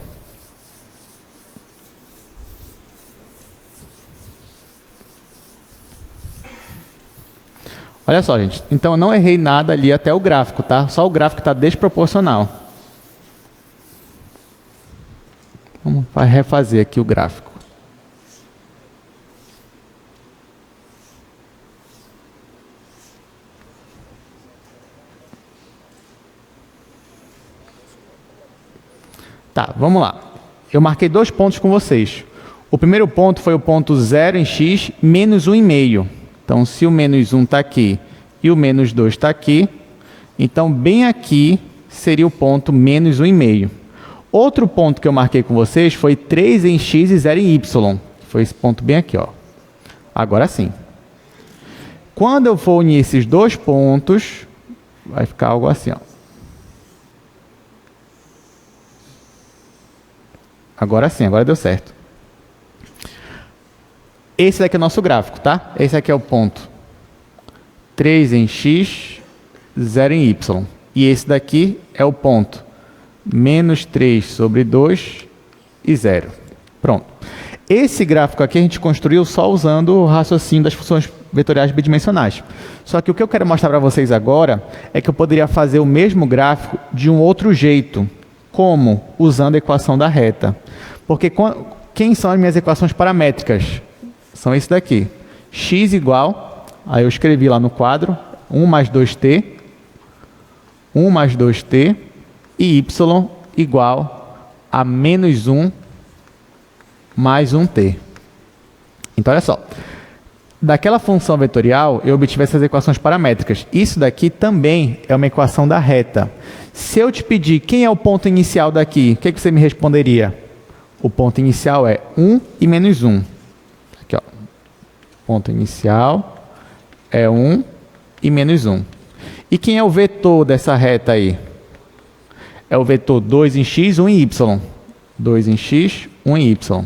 Olha só, gente. Então, eu não errei nada ali até o gráfico, tá? Só o gráfico está desproporcional. Vamos refazer aqui o gráfico. Tá, vamos lá. Eu marquei 2 pontos com vocês. O primeiro ponto foi o ponto 0 em x menos 1,5. Então, se o menos 1 está aqui e o menos 2 está aqui, então, bem aqui seria o ponto menos 1,5. Outro ponto que eu marquei com vocês foi 3 em x e 0 em y. Foi esse ponto bem aqui, ó. Agora sim. Quando eu for unir esses 2 pontos, vai ficar algo assim, ó. Agora sim, agora deu certo. Esse daqui é o nosso gráfico, tá? Esse aqui é o ponto 3 em x, 0 em y. E esse daqui é o ponto menos 3 sobre 2 e 0. Pronto. Esse gráfico aqui a gente construiu só usando o raciocínio das funções vetoriais bidimensionais. Só que o que eu quero mostrar para vocês agora é que eu poderia fazer o mesmo gráfico de um outro jeito. Como? Usando a equação da reta. Porque quem são as minhas equações paramétricas? São esse daqui. X igual, aí eu escrevi lá no quadro, 1 mais 2t, 1 mais 2t, e y igual a menos 1 mais 1t. Então, olha só. Daquela função vetorial, eu obtive essas equações paramétricas. Isso daqui também é uma equação da reta. Se eu te pedir quem é o ponto inicial daqui, o que você me responderia? O ponto inicial é 1 e menos 1. Aqui, ó. Ponto inicial é 1 e menos 1. E quem é o vetor dessa reta aí? É o vetor 2 em x, 1 em y. 2 em x, 1 em y.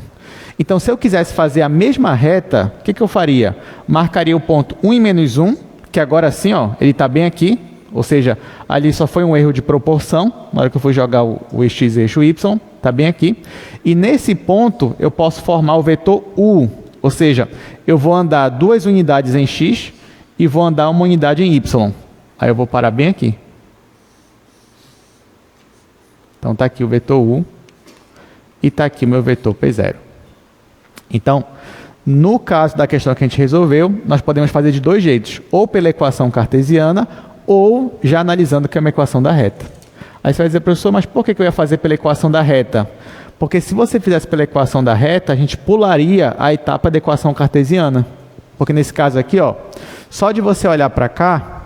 Então, se eu quisesse fazer a mesma reta, o que eu faria? Marcaria o ponto 1 em menos 1, que agora sim, ó, ele está bem aqui. Ou seja, ali só foi um erro de proporção. Na hora que eu for jogar o x eixo y, está bem aqui. E nesse ponto, eu posso formar o vetor u. Ou seja, eu vou andar 2 unidades em x e vou andar 1 unidade em y. Aí eu vou parar bem aqui. Então, está aqui o vetor u e está aqui o meu vetor P0. Então, no caso da questão que a gente resolveu, nós podemos fazer de dois jeitos. Ou pela equação cartesiana, ou já analisando que é uma equação da reta. Aí você vai dizer, professor, mas por que eu ia fazer pela equação da reta? Porque se você fizesse pela equação da reta, a gente pularia a etapa da equação cartesiana. Porque nesse caso aqui, ó, só de você olhar para cá,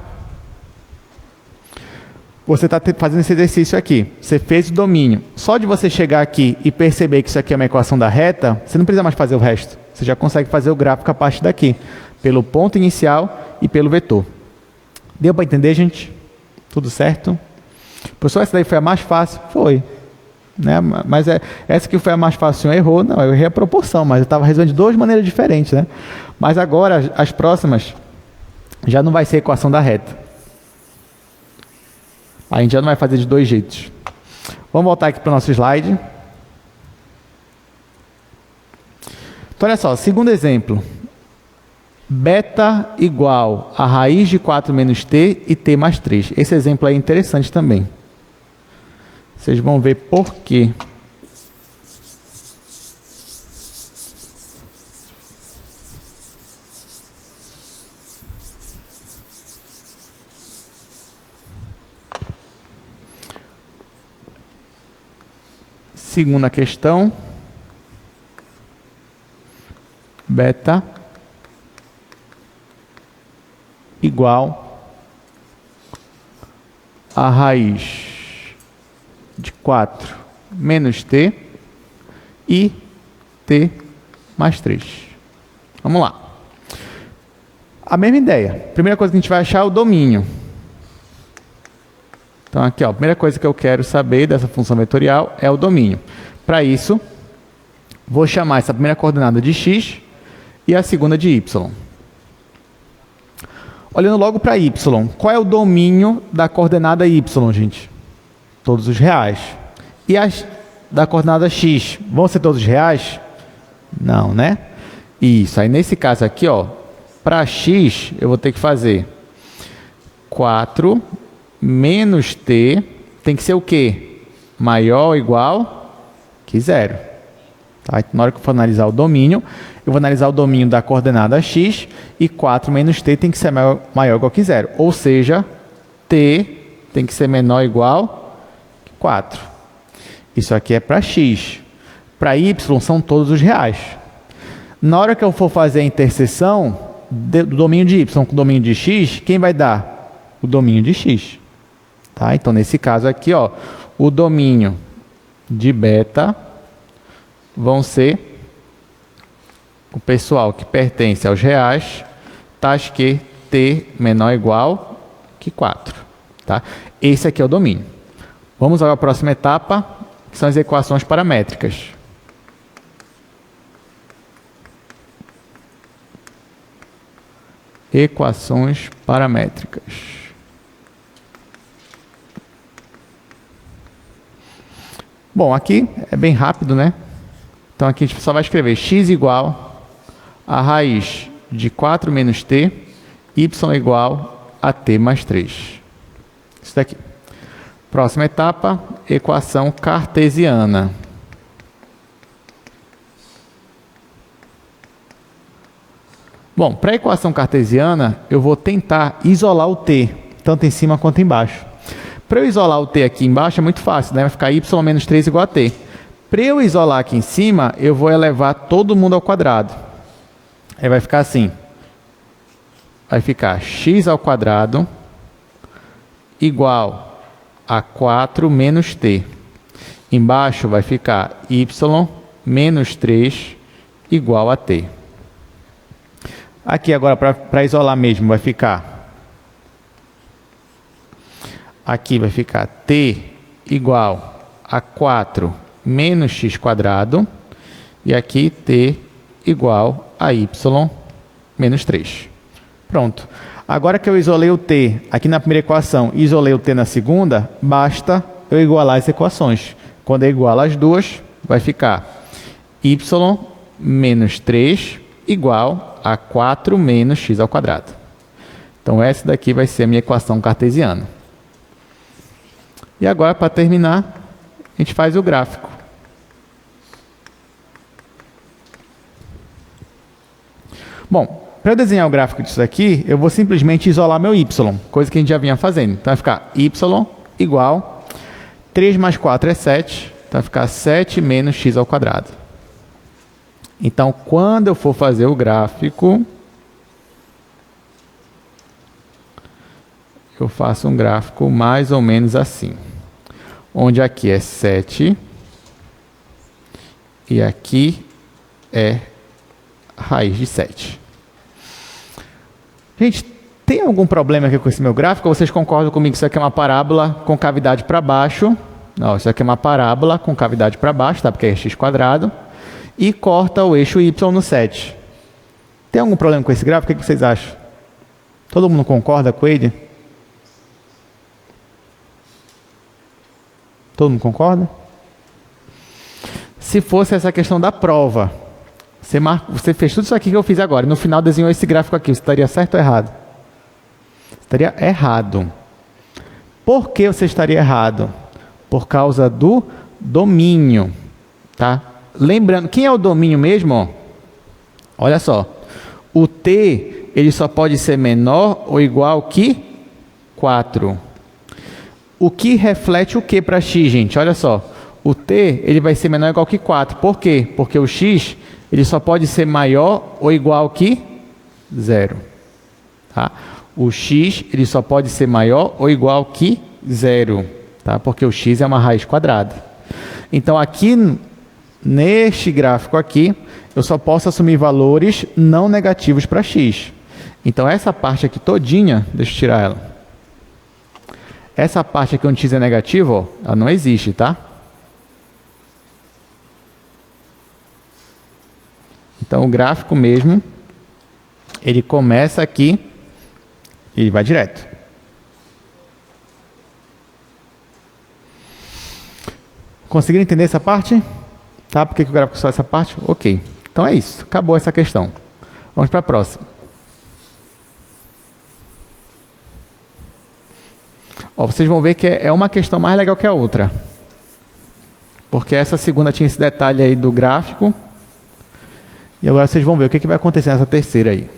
você está fazendo esse exercício aqui. Você fez o domínio. Só de você chegar aqui e perceber que isso aqui é uma equação da reta, você não precisa mais fazer o resto. Você já consegue fazer o gráfico a partir daqui, pelo ponto inicial e pelo vetor. Deu para entender, gente? Tudo certo? Professor, essa daí foi a mais fácil? Foi. Né? Mas essa que foi a mais fácil, errou. Não, eu errei a proporção, mas eu estava resolvendo de duas maneiras diferentes. Né? Mas agora, as próximas, já não vai ser equação da reta. A gente já não vai fazer de dois jeitos. Vamos voltar aqui para o nosso slide. Então, olha só, segundo exemplo. Beta igual a raiz de 4 menos t e t mais 3. Esse exemplo aí é interessante também. Vocês vão ver por quê. Segunda questão. Beta igual a raiz de 4 menos t e t mais 3. Vamos lá. A mesma ideia. Primeira coisa que a gente vai achar é o domínio. Então, aqui, ó, a primeira coisa que eu quero saber dessa função vetorial é o domínio. Para isso, vou chamar essa primeira coordenada de x e a segunda de y. Olhando logo para y, qual é o domínio da coordenada y, gente? Todos os reais. E as da coordenada x, vão ser todos os reais? Não, né? Isso, aí nesse caso aqui, ó, para x, eu vou ter que fazer 4 menos t, tem que ser o quê? Maior ou igual que 0. Tá? Então, na hora que eu for analisar o domínio, eu vou analisar o domínio da coordenada x e 4 menos t tem que ser maior ou igual que 0. Ou seja, t tem que ser menor ou igual que 4. Isso aqui é para x. Para y são todos os reais. Na hora que eu for fazer a interseção do domínio de y com o domínio de x, quem vai dar? O domínio de x. Tá? Então, nesse caso aqui, ó, o domínio de beta vão ser o pessoal que pertence aos reais, tais que t menor ou igual que 4. Tá? Esse aqui é o domínio. Vamos à próxima etapa, que são as equações paramétricas. Equações paramétricas. Bom, aqui é bem rápido, né? Então, aqui a gente só vai escrever x igual a raiz de 4 menos t, y igual a t mais 3. Isso daqui. Próxima etapa, equação cartesiana. Bom, para a equação cartesiana, eu vou tentar isolar o t, tanto em cima quanto embaixo. Para eu isolar o t aqui embaixo é muito fácil, né? Vai ficar y menos 3 igual a t. Para eu isolar aqui em cima, eu vou elevar todo mundo ao quadrado. Aí vai ficar assim. Vai ficar x ao quadrado igual a 4 menos t. Embaixo vai ficar y menos 3 igual a t. Aqui agora, para isolar mesmo, vai ficar... Aqui vai ficar t igual a 4 menos x². E aqui t igual a y menos 3. Pronto. Agora que eu isolei o t aqui na primeira equação e isolei o t na segunda, basta eu igualar as equações. Quando eu igualo as duas, vai ficar y menos 3 igual a 4 menos x². Então, essa daqui vai ser a minha equação cartesiana. E agora, para terminar, a gente faz o gráfico. Bom, para eu desenhar o gráfico disso aqui, eu vou simplesmente isolar meu y, coisa que a gente já vinha fazendo. Então, vai ficar y igual 3 mais 4 é 7, então vai ficar 7 menos x². Então, quando eu for fazer o gráfico, eu faço um gráfico mais ou menos assim, onde aqui é 7 e aqui é raiz de 7. Gente, tem algum problema aqui com esse meu gráfico? Ou vocês concordam comigo que isso aqui é uma parábola com cavidade para baixo? Não, isso aqui é uma parábola com cavidade para baixo, tá? Porque é x². E corta o eixo y no 7. Tem algum problema com esse gráfico? O que vocês acham? Todo mundo concorda com ele? Todo mundo concorda? Se fosse essa questão da prova, você fez tudo isso aqui que eu fiz agora, e no final desenhou esse gráfico aqui, você estaria certo ou errado? Estaria errado. Por que você estaria errado? Por causa do domínio, tá? Lembrando, quem é o domínio mesmo? Olha só, o t ele só pode ser menor ou igual que 4. O que reflete o que para x, gente? Olha só, o t ele vai ser menor ou igual que 4. Por quê? Porque o x ele só pode ser maior ou igual que 0. Tá? O x ele só pode ser maior ou igual que 0. Tá? Porque o x é uma raiz quadrada. Então, aqui, neste gráfico aqui, eu só posso assumir valores não negativos para x. Então, essa parte aqui todinha, deixa eu tirar ela. Essa parte aqui onde x é negativo, ó, ela não existe, tá? Então, o gráfico mesmo, ele começa aqui e ele vai direto. Conseguiram entender essa parte? Tá? Por que o gráfico só essa parte? Ok. Então é isso. Acabou essa questão. Vamos para a próxima. Ó, vocês vão ver que é uma questão mais legal que a outra. Porque essa segunda tinha esse detalhe aí do gráfico. E agora vocês vão ver o que vai acontecer nessa terceira aí.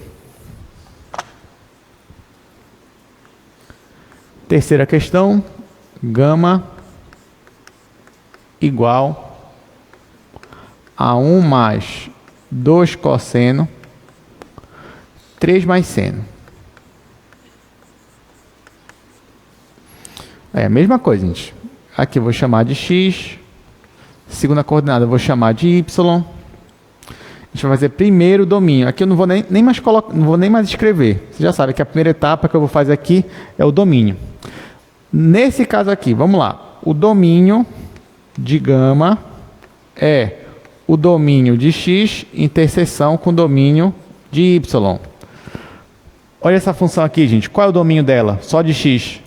Terceira questão. Gama igual a 1 mais 2 cosseno 3 mais seno. É a mesma coisa, gente. Aqui eu vou chamar de x. Segunda coordenada eu vou chamar de y. A gente vai fazer primeiro o domínio. Aqui eu não vou nem mais colocar, não vou nem mais escrever. Você já sabe que a primeira etapa que eu vou fazer aqui é o domínio. Nesse caso aqui, vamos lá. O domínio de gama é o domínio de x interseção com o domínio de y. Olha essa função aqui, gente. Qual é o domínio dela? Só de x.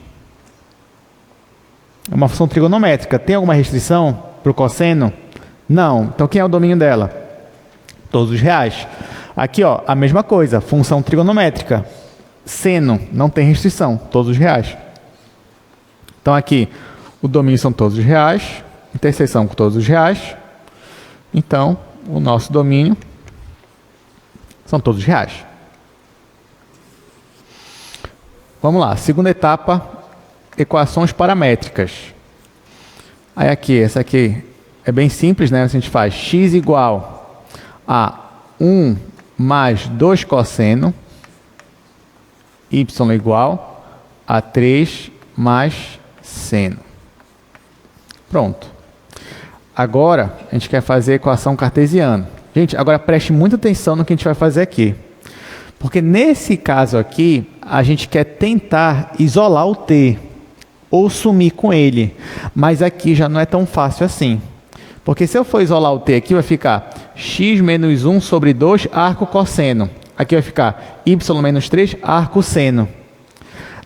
É uma função trigonométrica. Tem alguma restrição para o cosseno? Não. Então, quem é o domínio dela? Todos os reais. Aqui, ó, a mesma coisa. Função trigonométrica. Seno. Não tem restrição. Todos os reais. Então, aqui, o domínio são todos os reais. Interseção com todos os reais. Então, o nosso domínio são todos os reais. Vamos lá. Segunda etapa, equações paramétricas. Aí aqui, essa aqui é bem simples, né? A gente faz x igual a 1 mais 2 cosseno, y igual a 3 mais seno. Pronto. Agora, a gente quer fazer a equação cartesiana. Gente, agora preste muita atenção no que a gente vai fazer aqui. Porque nesse caso aqui, a gente quer tentar isolar o t, ou sumir com ele. Mas aqui já não é tão fácil assim. Porque se eu for isolar o t aqui, vai ficar x menos 1 sobre 2 arco cosseno. Aqui vai ficar y menos 3 arco seno.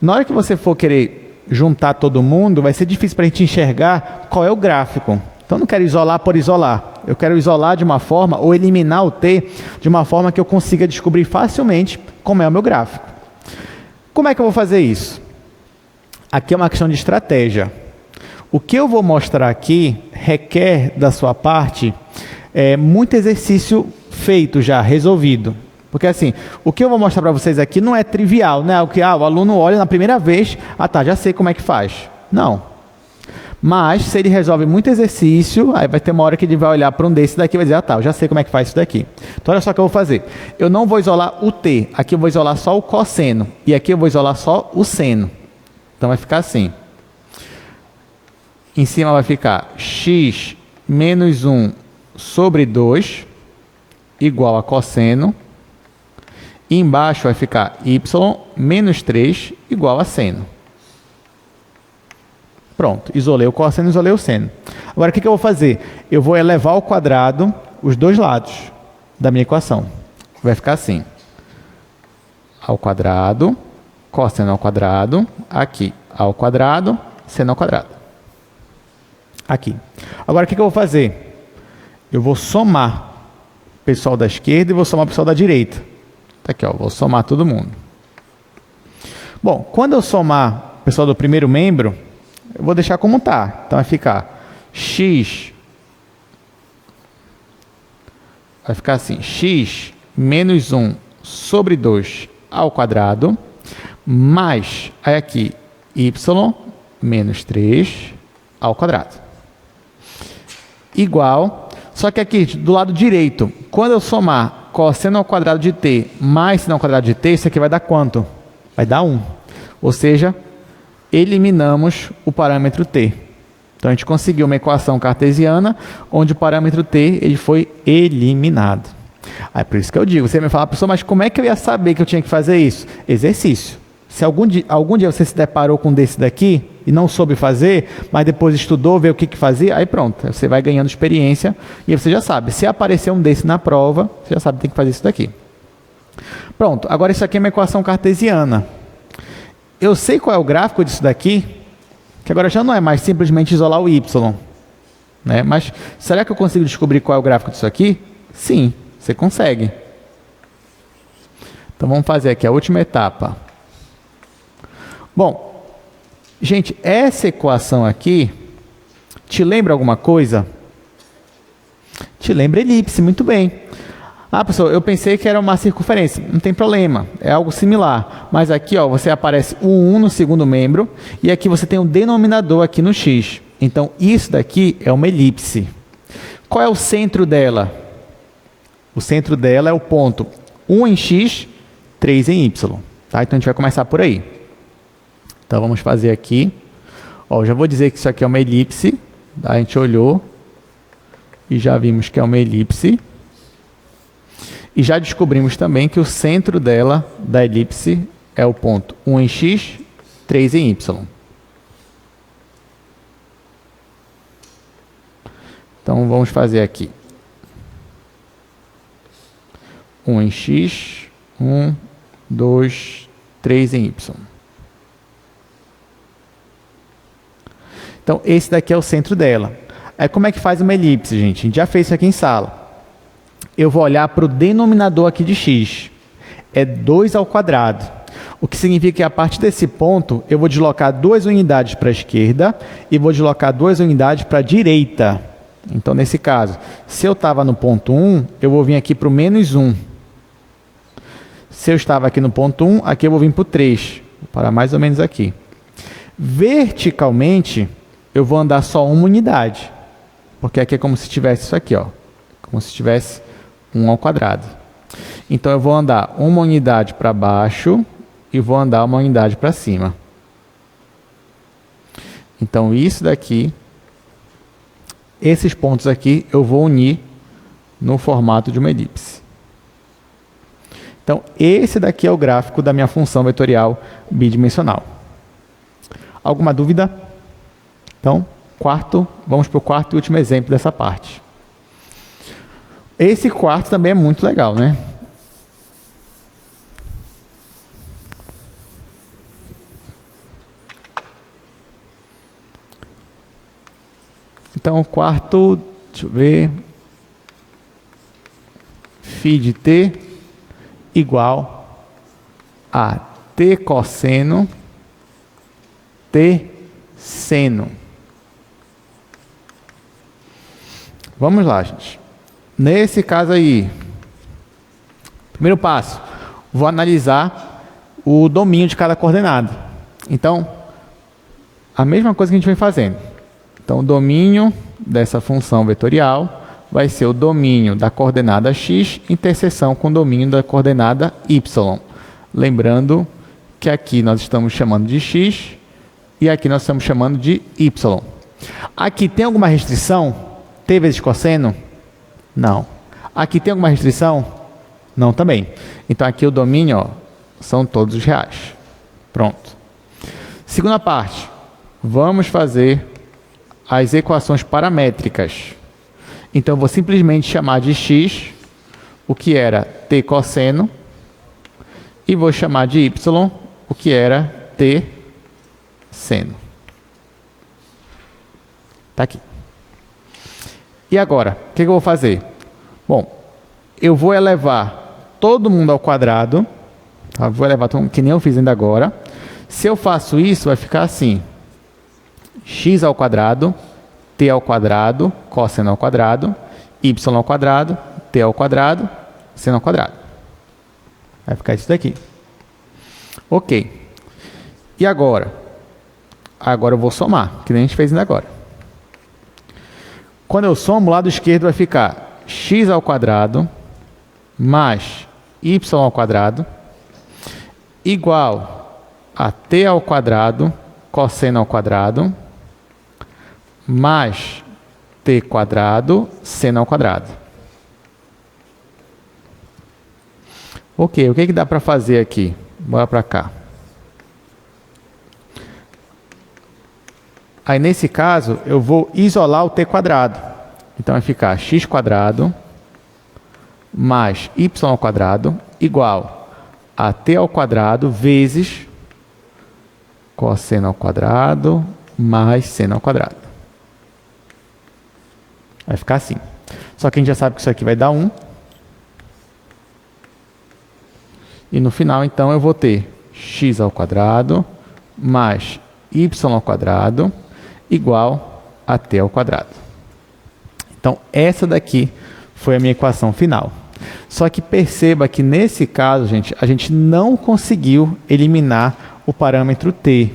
Na hora que você for querer juntar todo mundo, vai ser difícil para a gente enxergar qual é o gráfico. Então, eu não quero isolar por isolar. Eu quero isolar de uma forma, ou eliminar o t, de uma forma que eu consiga descobrir facilmente como é o meu gráfico. Como é que eu vou fazer isso? Aqui é uma questão de estratégia. O que eu vou mostrar aqui requer da sua parte muito exercício feito já, resolvido. Porque assim, o que eu vou mostrar para vocês aqui não é trivial, né? O que o aluno olha na primeira vez, já sei como é que faz. Não. Mas, se ele resolve muito exercício, aí vai ter uma hora que ele vai olhar para um desse daqui e vai dizer, eu já sei como é que faz isso daqui. Então, olha só o que eu vou fazer. Eu não vou isolar o t, aqui eu vou isolar só o cosseno, e aqui eu vou isolar só o seno. Então, vai ficar assim. Em cima vai ficar x menos 1 sobre 2, igual a cosseno. E embaixo vai ficar y menos 3, igual a seno. Pronto, isolei o cosseno, isolei o seno. Agora, o que eu vou fazer? Eu vou elevar ao quadrado os dois lados da minha equação. Vai ficar assim. Ao quadrado, cosseno ao quadrado, aqui ao quadrado, seno ao quadrado. Aqui. Agora, o que eu vou fazer? Eu vou somar o pessoal da esquerda e vou somar o pessoal da direita. Tá aqui, vou somar todo mundo. Bom, quando eu somar o pessoal do primeiro membro, eu vou deixar como está. Então, vai ficar x... Vai ficar assim, x menos 1 sobre 2 ao quadrado, mais, aí aqui, y menos 3 ao quadrado. Igual, só que aqui, do lado direito, quando eu somar cosseno ao quadrado de t mais seno ao quadrado de t, isso aqui vai dar quanto? Vai dar 1. Ou seja, eliminamos o parâmetro t. Então, a gente conseguiu uma equação cartesiana onde o parâmetro t ele foi eliminado. Aí, por isso que eu digo, você vai falar, professor, mas como é que eu ia saber que eu tinha que fazer isso? Exercício. Se algum dia você se deparou com um desse daqui e não soube fazer, mas depois estudou, vê o que fazia, aí pronto, você vai ganhando experiência e você já sabe. Se aparecer um desse na prova, você já sabe que tem que fazer isso daqui. Pronto, agora isso aqui é uma equação cartesiana. Eu sei qual é o gráfico disso daqui, que agora já não é mais simplesmente isolar o y. Né? Mas será que eu consigo descobrir qual é o gráfico disso aqui? Sim, você consegue. Então vamos fazer aqui a última etapa. Bom, gente, essa equação aqui te lembra alguma coisa? Te lembra elipse, muito bem. Professor, eu pensei que era uma circunferência. Não tem problema, é algo similar. Mas aqui, você aparece o 1 no segundo membro e aqui você tem um denominador aqui no x. Então, isso daqui é uma elipse. Qual é o centro dela? O centro dela é o ponto 1 em x, 3 em y. Tá? Então, a gente vai começar por aí. Então, vamos fazer aqui. Já vou dizer que isso aqui é uma elipse. Tá? A gente olhou e já vimos que é uma elipse. E já descobrimos também que o centro dela, da elipse, é o ponto 1 em x, 3 em y. Então, vamos fazer aqui. 1 em x, 1, 2, 3 em y. Então, esse daqui é o centro dela. Aí, como é que faz uma elipse, gente? A gente já fez isso aqui em sala. Eu vou olhar para o denominador aqui de x. É 2 ao quadrado. O que significa que a partir desse ponto, eu vou deslocar 2 unidades para a esquerda e vou deslocar 2 unidades para a direita. Então, nesse caso, se eu estava no ponto 1, eu vou vir aqui para o menos 1. Se eu estava aqui no ponto 1, aqui eu vou vir para o 3. Vou parar mais ou menos aqui. Verticalmente, eu vou andar só uma unidade. Porque aqui é como se tivesse isso aqui, como se tivesse 1 ao quadrado. Então, eu vou andar uma unidade para baixo e vou andar uma unidade para cima. Então, isso daqui, esses pontos aqui, eu vou unir no formato de uma elipse. Então, esse daqui é o gráfico da minha função vetorial bidimensional. Alguma dúvida? Então, vamos para o quarto e último exemplo dessa parte. Esse quarto também é muito legal, né? Então, o quarto, deixa eu ver, φ de t igual a t cosseno t seno. Vamos lá, gente. Nesse caso aí, primeiro passo, vou analisar o domínio de cada coordenada. Então, a mesma coisa que a gente vem fazendo. Então, o domínio dessa função vetorial vai ser o domínio da coordenada x interseção com o domínio da coordenada y. Lembrando que aqui nós estamos chamando de x e aqui nós estamos chamando de y. Aqui tem alguma restrição? T vezes cosseno? Não. Aqui tem alguma restrição? Não também. Então aqui o domínio, ó, são todos os reais. Pronto. Segunda parte. Vamos fazer as equações paramétricas. Então eu vou simplesmente chamar de x o que era t cosseno e vou chamar de y o que era t seno. Está aqui. E agora, o que eu vou fazer? Bom, eu vou elevar todo mundo ao quadrado. Tá? Vou elevar todo mundo, que nem eu fiz ainda agora. Se eu faço isso, vai ficar assim. X ao quadrado, t ao quadrado, cosseno ao quadrado, y ao quadrado, t ao quadrado, seno ao quadrado. Vai ficar isso daqui. Ok. E agora? Agora eu vou somar, que nem a gente fez ainda agora. Quando eu somo, o lado esquerdo vai ficar x ao quadrado mais y ao quadrado igual a t ao quadrado cosseno ao quadrado mais t quadrado seno ao quadrado. Ok, o que dá para fazer aqui? Bora para cá. Aí, nesse caso, eu vou isolar o t quadrado. Então, vai ficar x quadrado mais y ao quadrado igual a t ao quadrado vezes cosseno ao quadrado mais seno ao quadrado. Vai ficar assim. Só que a gente já sabe que isso aqui vai dar 1. E no final, então, eu vou ter x ao quadrado mais y ao quadrado igual a t ao quadrado. Então, essa daqui foi a minha equação final. Só que perceba que nesse caso, gente, a gente não conseguiu eliminar o parâmetro t.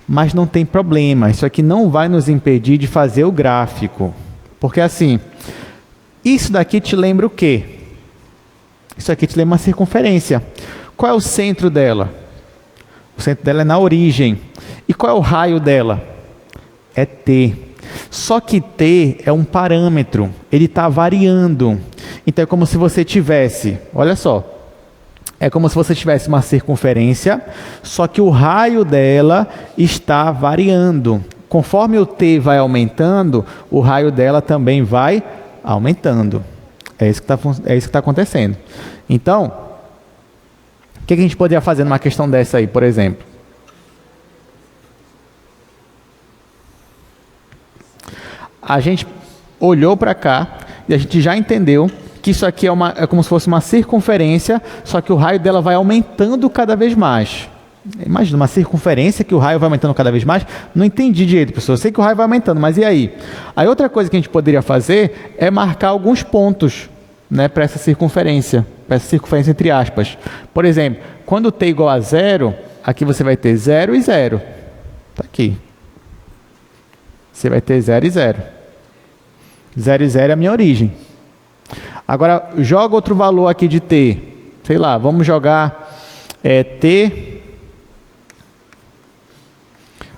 Mas não tem problema, isso aqui não vai nos impedir de fazer o gráfico. Porque assim, isso daqui te lembra o quê? Isso aqui te lembra uma circunferência. Qual é o centro dela? O centro dela é na origem. E qual é o raio dela? É t. Só que t é um parâmetro, ele está variando. Então é como se você tivesse, olha só, é como se você tivesse uma circunferência, só que o raio dela está variando. Conforme o t vai aumentando, o raio dela também vai aumentando. É isso que está acontecendo. Então, o que a gente poderia fazer numa questão dessa aí, por exemplo? A gente olhou para cá e a gente já entendeu que isso aqui é como se fosse uma circunferência, só que o raio dela vai aumentando cada vez mais. Imagina, uma circunferência que o raio vai aumentando cada vez mais. Não entendi direito, pessoal. Eu sei que o raio vai aumentando, mas e aí? Aí outra coisa que a gente poderia fazer é marcar alguns pontos, né, para essa circunferência entre aspas. Por exemplo, quando t igual a 0, aqui você vai ter 0 e 0. Está aqui. Você vai ter 0 e 0. 0 e 0 é a minha origem. Agora, joga outro valor aqui de t. Sei lá, vamos jogar t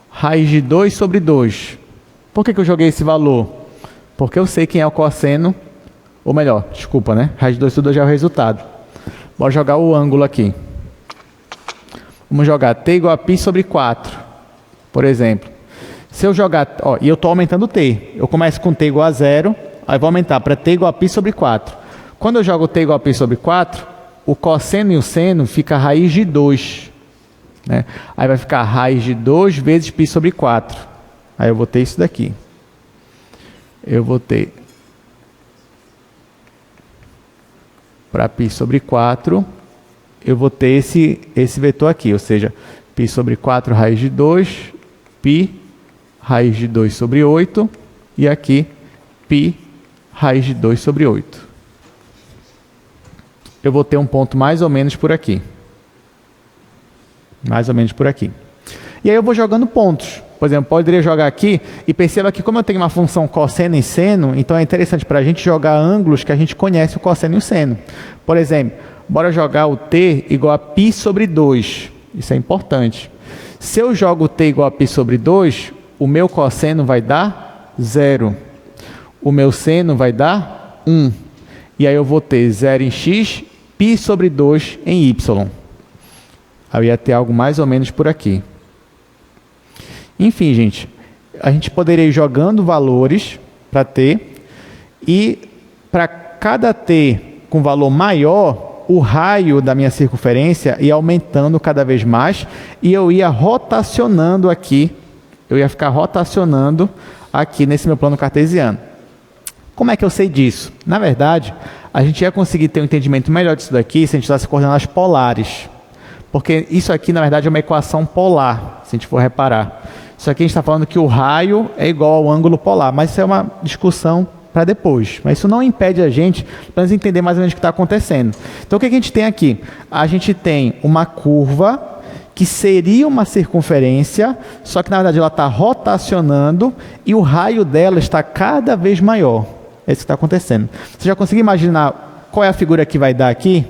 raiz de 2 sobre 2. Por que eu joguei esse valor? Porque eu sei quem é o cosseno, ou melhor, desculpa, né? Raiz de 2 sobre 2 já é o resultado. Bora jogar o ângulo aqui. Vamos jogar t igual a π sobre 4, por exemplo. Se eu jogar, ó, e eu estou aumentando t. Eu começo com t igual a 0, aí vou aumentar para t igual a π sobre 4. Quando eu jogo t igual a π sobre 4, o cosseno e o seno fica raiz de 2. Né? Aí vai ficar raiz de 2 vezes π sobre 4. Aí eu vou ter isso daqui. Eu vou ter para π sobre 4, eu vou ter esse vetor aqui, ou seja, π sobre 4 raiz de 2, π raiz de 2 sobre 8, e aqui π raiz de 2 sobre 8. Eu vou ter um ponto mais ou menos por aqui. Mais ou menos por aqui. E aí eu vou jogando pontos. Por exemplo, poderia jogar aqui e perceba que como eu tenho uma função cosseno e seno, então é interessante para a gente jogar ângulos que a gente conhece o cosseno e o seno. Por exemplo, bora jogar o t igual a π sobre 2. Isso é importante. Se eu jogo t igual a π sobre 2, o meu cosseno vai dar 0. O meu seno vai dar 1. E aí eu vou ter 0 em x, π sobre 2 em y. Eu ia ter algo mais ou menos por aqui. Enfim, gente, a gente poderia ir jogando valores para t, e para cada t com valor maior, o raio da minha circunferência ia aumentando cada vez mais, e eu ia rotacionando aqui, eu ia ficar rotacionando aqui nesse meu plano cartesiano. Como é que eu sei disso? Na verdade, a gente ia conseguir ter um entendimento melhor disso daqui se a gente usasse coordenadas polares. Porque isso aqui, na verdade, é uma equação polar, se a gente for reparar. Isso aqui a gente está falando que o raio é igual ao ângulo polar, mas isso é uma discussão para depois. Mas isso não impede a gente, para entender mais ou menos o que está acontecendo. Então, o que a gente tem aqui? A gente tem uma curva que seria uma circunferência, só que, na verdade, ela está rotacionando e o raio dela está cada vez maior. É isso que está acontecendo. Você já conseguiu imaginar qual é a figura que vai dar aqui?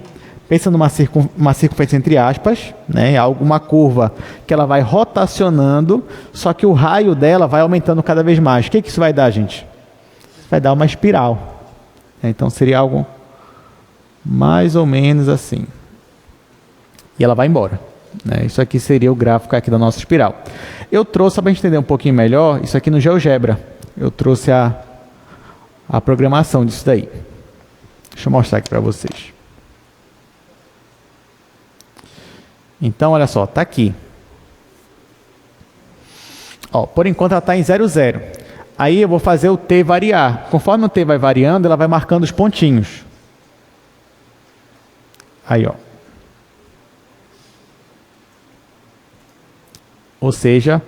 Pensa numa circunferência entre aspas, né? Alguma curva que ela vai rotacionando, só que o raio dela vai aumentando cada vez mais. O que isso vai dar, gente? Vai dar uma espiral. Então seria algo mais ou menos assim. E ela vai embora. Né? Isso aqui seria o gráfico aqui da nossa espiral. Eu trouxe, para a gente entender um pouquinho melhor, isso aqui no GeoGebra. Eu trouxe a programação disso daí. Deixa eu mostrar aqui para vocês. Então, olha só, está aqui. Ó, por enquanto ela está em 0, 0. Aí eu vou fazer o t variar. Conforme o t vai variando, ela vai marcando os pontinhos. Aí, ó. Ou seja,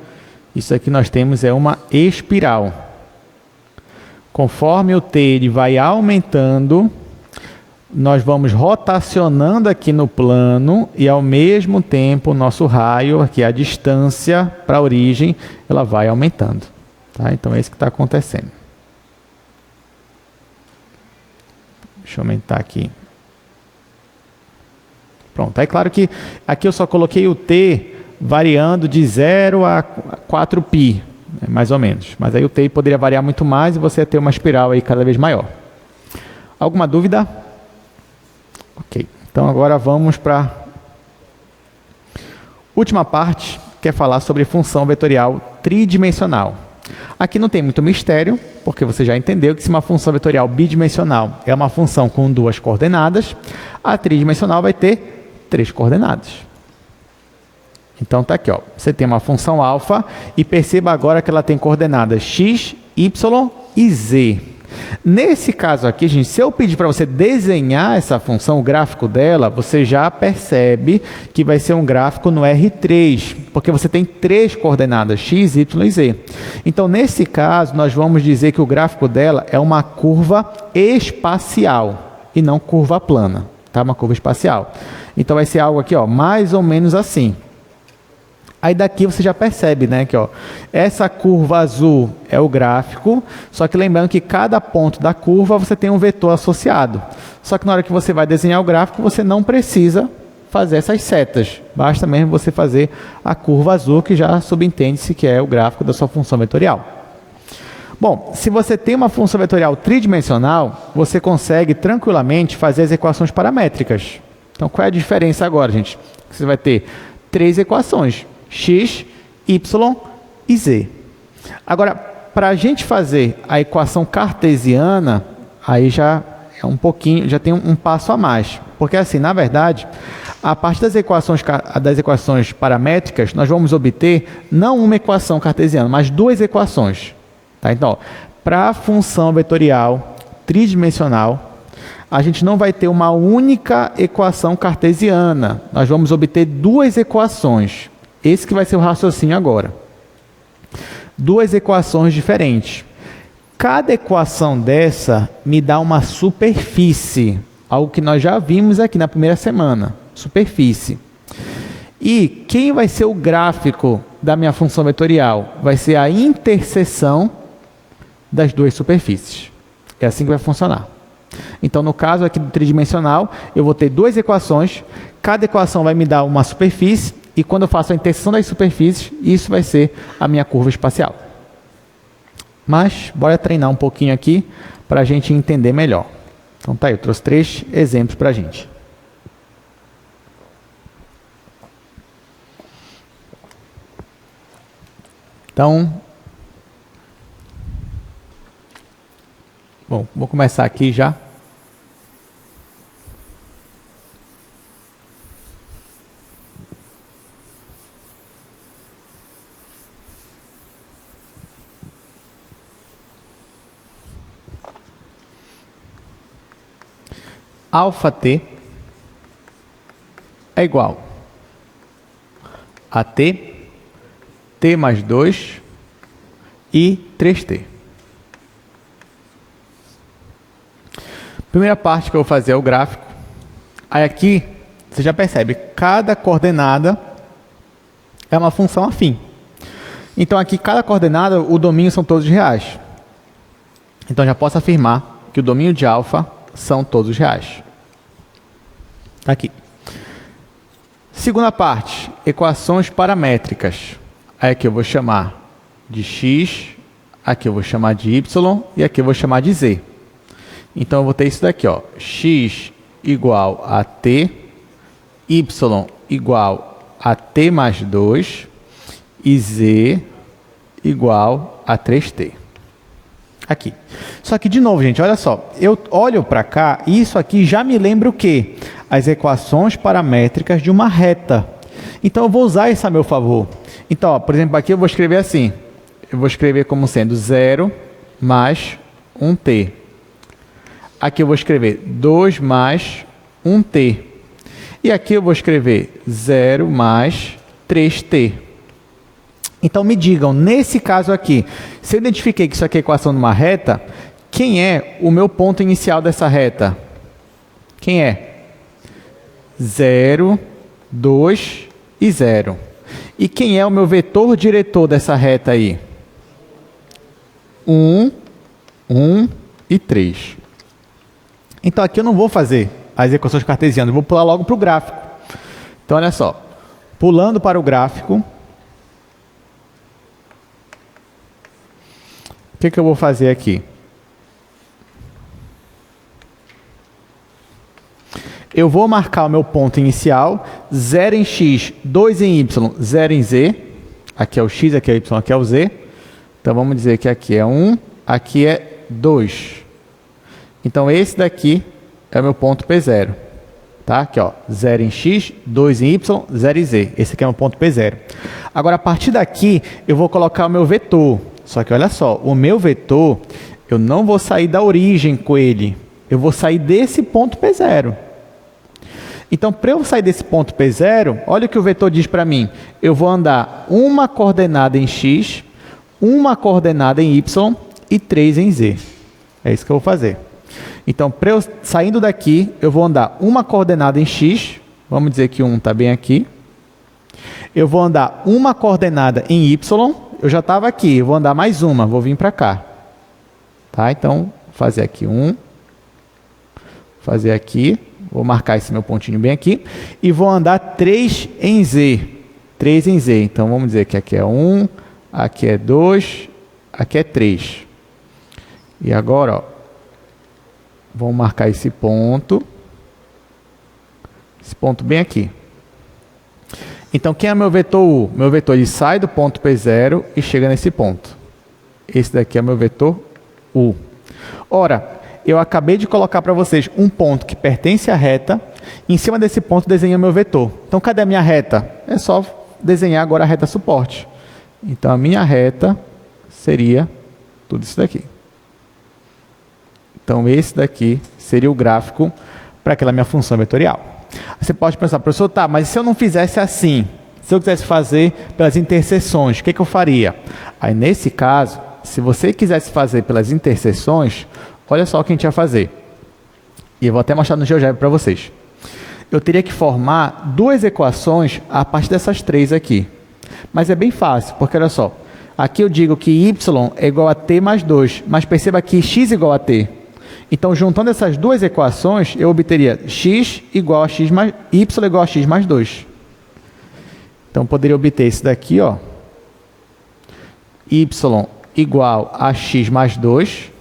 isso aqui nós temos é uma espiral. Conforme o t ele vai aumentando, nós vamos rotacionando aqui no plano e, ao mesmo tempo, o nosso raio, aqui a distância para a origem, ela vai aumentando. Tá? Então, é isso que está acontecendo. Deixa eu aumentar aqui. Pronto. É claro que aqui eu só coloquei o t variando de 0 a 4π, mais ou menos. Mas aí o t poderia variar muito mais e você ia ter uma espiral aí cada vez maior. Alguma dúvida? Ok, então agora vamos para a última parte, que é falar sobre função vetorial tridimensional. Aqui não tem muito mistério, porque você já entendeu que se uma função vetorial bidimensional é uma função com 2 coordenadas, a tridimensional vai ter 3 coordenadas. Então está aqui, ó. Você tem uma função alfa e perceba agora que ela tem coordenadas x, y e z. Nesse caso aqui, gente, se eu pedir para você desenhar essa função, o gráfico dela, você já percebe que vai ser um gráfico no R3, porque você tem 3 coordenadas, x, y e z. Então, nesse caso, nós vamos dizer que o gráfico dela é uma curva espacial e não curva plana, tá? Uma curva espacial. Então, vai ser algo aqui, ó, mais ou menos assim. Aí daqui você já percebe, né, que ó, essa curva azul é o gráfico, só que lembrando que cada ponto da curva você tem um vetor associado. Só que na hora que você vai desenhar o gráfico, você não precisa fazer essas setas. Basta mesmo você fazer a curva azul, que já subentende-se que é o gráfico da sua função vetorial. Bom, se você tem uma função vetorial tridimensional, você consegue tranquilamente fazer as equações paramétricas. Então, qual é a diferença agora, gente? Você vai ter 3 equações, x, y e z. Agora, para a gente fazer a equação cartesiana, aí já é um pouquinho, já tem um passo a mais. Porque assim, na verdade, a partir das equações paramétricas, nós vamos obter não uma equação cartesiana, mas 2 equações. Tá? Então, para a função vetorial tridimensional, a gente não vai ter uma única equação cartesiana. Nós vamos obter 2 equações. Esse que vai ser o raciocínio agora. 2 equações diferentes. Cada equação dessa me dá uma superfície, algo que nós já vimos aqui na primeira semana, superfície. E quem vai ser o gráfico da minha função vetorial? Vai ser a interseção das 2 superfícies. É assim que vai funcionar. Então, no caso aqui do tridimensional, eu vou ter 2 equações, cada equação vai me dar uma superfície, e quando eu faço a interseção das superfícies, isso vai ser a minha curva espacial. Mas, bora treinar um pouquinho aqui, para a gente entender melhor. Então tá aí, eu trouxe 3 exemplos para a gente. Então, bom, vou começar aqui já. Alfa t é igual a t, t mais 2 e 3t. Primeira parte que eu vou fazer é o gráfico. Aí aqui, você já percebe, cada coordenada é uma função afim. Então aqui, cada coordenada, o domínio são todos reais. Então já posso afirmar que o domínio de alfa são todos reais. Tá aqui. Segunda parte, equações paramétricas. Aí aqui eu vou chamar de x, aqui eu vou chamar de y e aqui eu vou chamar de z. Então eu vou ter isso daqui, ó, x igual a t, y igual a t mais 2 e z igual a 3t. Aqui. Só que, de novo, gente, olha só. Eu olho para cá e isso aqui já me lembra o quê? As equações paramétricas de uma reta. Então, eu vou usar isso a meu favor. Então, ó, por exemplo, aqui eu vou escrever assim. Eu vou escrever como sendo 0 mais 1t. Aqui eu vou escrever 2 mais 1t. E aqui eu vou escrever 0 mais 3t. Então, me digam, nesse caso aqui, se eu identifiquei que isso aqui é a equação de uma reta, quem é o meu ponto inicial dessa reta? Quem é? 0, 2 e 0. E quem é o meu vetor diretor dessa reta aí? 1, 1 e 3. Então, aqui eu não vou fazer as equações cartesianas, eu vou pular logo para o gráfico. Então, olha só. Pulando para o gráfico, o que eu vou fazer aqui? Eu vou marcar o meu ponto inicial, 0 em x, 2 em y, 0 em z. Aqui é o x, aqui é o y, aqui é o z. Então, vamos dizer que aqui é 1, aqui é 2. Então, esse daqui é o meu ponto P0. Tá? Aqui, ó, 0 em x, 2 em y, 0 em z. Esse aqui é o meu ponto P0. Agora, a partir daqui, eu vou colocar o meu vetor. Só que olha só, o meu vetor, eu não vou sair da origem com ele. Eu vou sair desse ponto P0. Então, para eu sair desse ponto P0, olha o que o vetor diz para mim. Eu vou andar uma coordenada em x, uma coordenada em y e 3 em z. É isso que eu vou fazer. Então, saindo daqui, eu vou andar uma coordenada em x. Vamos dizer que 1 está bem aqui. Eu vou andar uma coordenada em y. Eu já estava aqui, eu vou andar mais uma, vou vir para cá. Tá? Então, vou fazer aqui 1. Fazer aqui. Vou marcar esse meu pontinho bem aqui. E vou andar 3 em z. 3 em z. Então, vamos dizer que aqui é 1, aqui é 2, aqui é 3. E agora, ó, vamos marcar esse ponto. Esse ponto bem aqui. Então, quem é meu vetor U? Meu vetor ele sai do ponto P0 e chega nesse ponto. Esse daqui é meu vetor U. Ora, eu acabei de colocar para vocês um ponto que pertence à reta. Em cima desse ponto, desenho o meu vetor. Então, cadê a minha reta? É só desenhar agora a reta suporte. Então, a minha reta seria tudo isso daqui. Então, esse daqui seria o gráfico para aquela minha função vetorial. Você pode pensar, professor, tá, mas se eu não fizesse assim, se eu quisesse fazer pelas interseções, o que eu faria? Aí, nesse caso, se você quisesse fazer pelas interseções, olha só o que a gente ia fazer. E eu vou até mostrar no GeoGebra para vocês. Eu teria que formar duas equações a partir dessas três aqui. Mas é bem fácil, porque olha só. Aqui eu digo que y é igual a t mais 2, mas perceba que x igual a t. Então, juntando essas duas equações, eu obteria x igual a x mais y igual a x mais 2. Então, eu poderia obter isso daqui, ó. Y igual a x mais 2.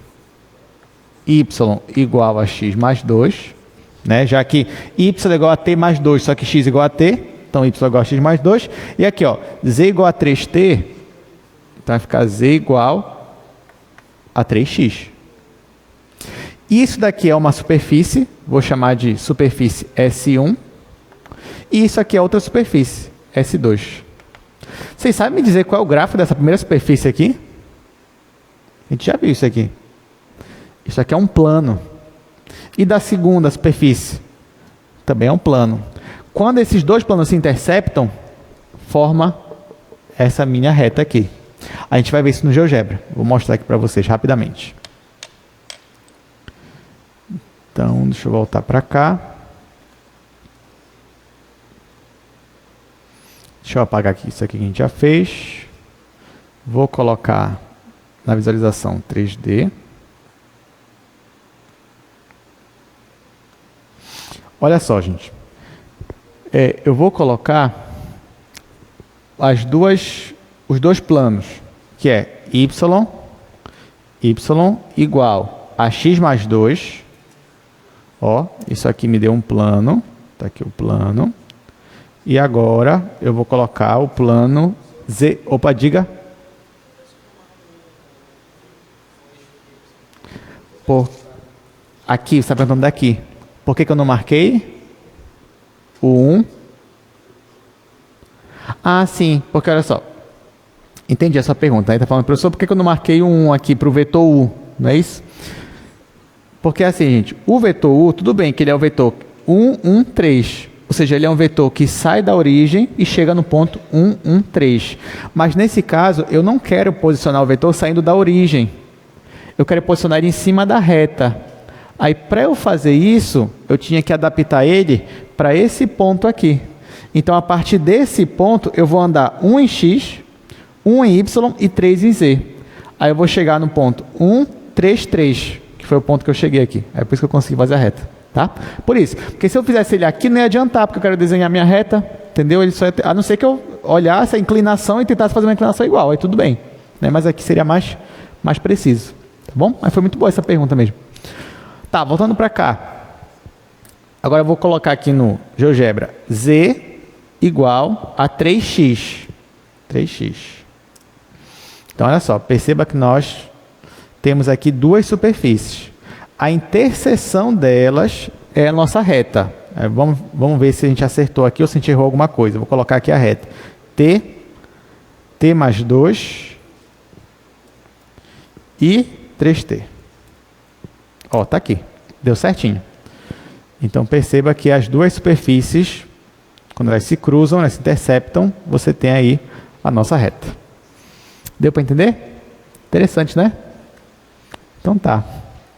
Y igual a x mais 2. Né? Já que y é igual a t mais 2, só que x igual a t. Então, y igual a x mais 2. E aqui, ó, z igual a 3t. Então, vai ficar z igual a 3x. Isso daqui é uma superfície, vou chamar de superfície S1. E isso aqui é outra superfície, S2. Vocês sabem me dizer qual é o gráfico dessa primeira superfície aqui? A gente já viu isso aqui. Isso aqui é um plano. E da segunda superfície? Também é um plano. Quando esses dois planos se interceptam, forma essa minha reta aqui. A gente vai ver isso no GeoGebra. Vou mostrar aqui para vocês rapidamente. Então, deixa eu voltar para cá. Deixa eu apagar aqui isso aqui que a gente já fez. Vou colocar na visualização 3D. Olha só, gente. Eu vou colocar os dois planos, que é y igual a x mais 2. Ó, isso aqui me deu um plano. Está aqui o plano. E agora eu vou colocar o plano z. Opa, diga. Aqui, você está perguntando daqui. Por que eu não marquei o 1? Ah, sim, porque olha só. Entendi a sua pergunta. Aí está falando, professor, por que eu não marquei o 1 aqui para o vetor U? Não é isso? Porque assim, gente, o vetor U, tudo bem que ele é o vetor 1, 1, 3. Ou seja, ele é um vetor que sai da origem e chega no ponto 1, 1, 3. Mas nesse caso, eu não quero posicionar o vetor saindo da origem. Eu quero posicionar ele em cima da reta. Aí, para eu fazer isso, eu tinha que adaptar ele para esse ponto aqui. Então, a partir desse ponto, eu vou andar 1 em x, 1 em y e 3 em z. Aí eu vou chegar no ponto 1, 3, 3. Foi o ponto que eu cheguei aqui. É por isso que eu consegui fazer a reta. Tá? Por isso. Porque se eu fizesse ele aqui, não ia adiantar, porque eu quero desenhar minha reta. Entendeu? Ele só ia ter, a não ser que eu olhasse a inclinação e tentasse fazer uma inclinação igual. Aí tudo bem. Né? Mas aqui seria mais preciso. Tá bom? Mas foi muito boa essa pergunta mesmo. Tá, voltando para cá. Agora eu vou colocar aqui no GeoGebra z igual a 3x. 3x. Então, olha só. Perceba que nós temos aqui duas superfícies. A interseção delas é a nossa reta. Vamos ver se a gente acertou aqui ou se a gente errou alguma coisa. Vou colocar aqui a reta. T mais 2 e 3T. Ó, tá aqui. Deu certinho. Então, perceba que as duas superfícies, quando elas se cruzam, elas se interceptam, você tem aí a nossa reta. Deu para entender? Interessante, né? Então tá.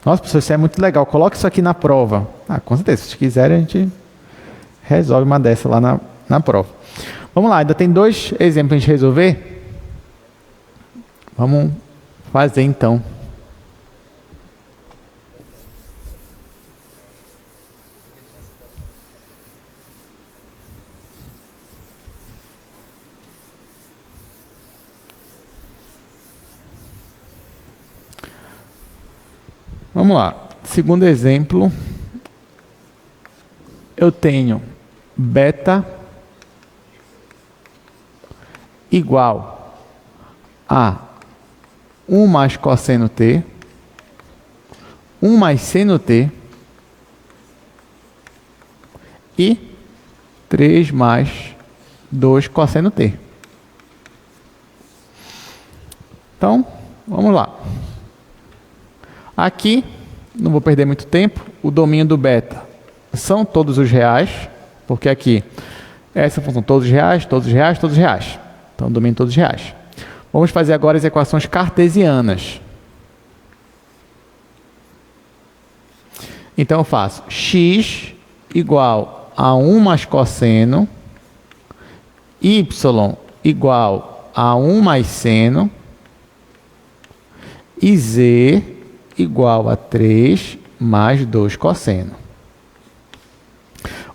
Nossa, professor, isso é muito legal. Coloque isso aqui na prova. Ah, com certeza. Se quiserem, a gente resolve uma dessa lá na prova. Vamos lá, ainda tem dois exemplos para a gente resolver. Vamos fazer então. Vamos lá. Segundo exemplo, eu tenho beta igual a 1 mais cosseno t, 1 mais seno t e 3 mais 2 cosseno t. Então, vamos lá. Aqui, não vou perder muito tempo, o domínio do beta são todos os reais, porque aqui, essa função todos os reais, todos os reais, todos os reais. Então, domínio todos os reais. Vamos fazer agora as equações cartesianas. Então, eu faço x igual a 1 mais cosseno, y igual a 1 mais seno, e z igual a 3 mais 2 cosseno.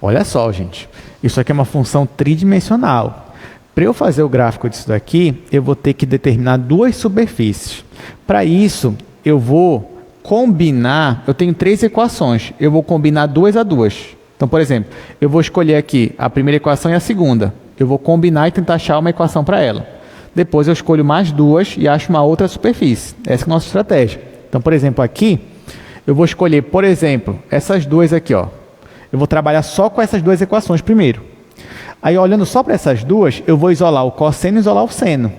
Olha só, gente. Isso aqui é uma função tridimensional. Para eu fazer o gráfico disso daqui, eu vou ter que determinar duas superfícies. Para isso, eu vou combinar, eu tenho 3 equações, eu vou combinar 2 a 2. Então, por exemplo, eu vou escolher aqui a primeira equação e a segunda. Eu vou combinar e tentar achar uma equação para ela. Depois eu escolho mais 2 e acho uma outra superfície. Essa é a nossa estratégia. Então, por exemplo, aqui, eu vou escolher, por exemplo, essas duas aqui, ó. Eu vou trabalhar só com essas duas equações primeiro. Aí, olhando só para essas duas, eu vou isolar o cosseno e isolar o seno.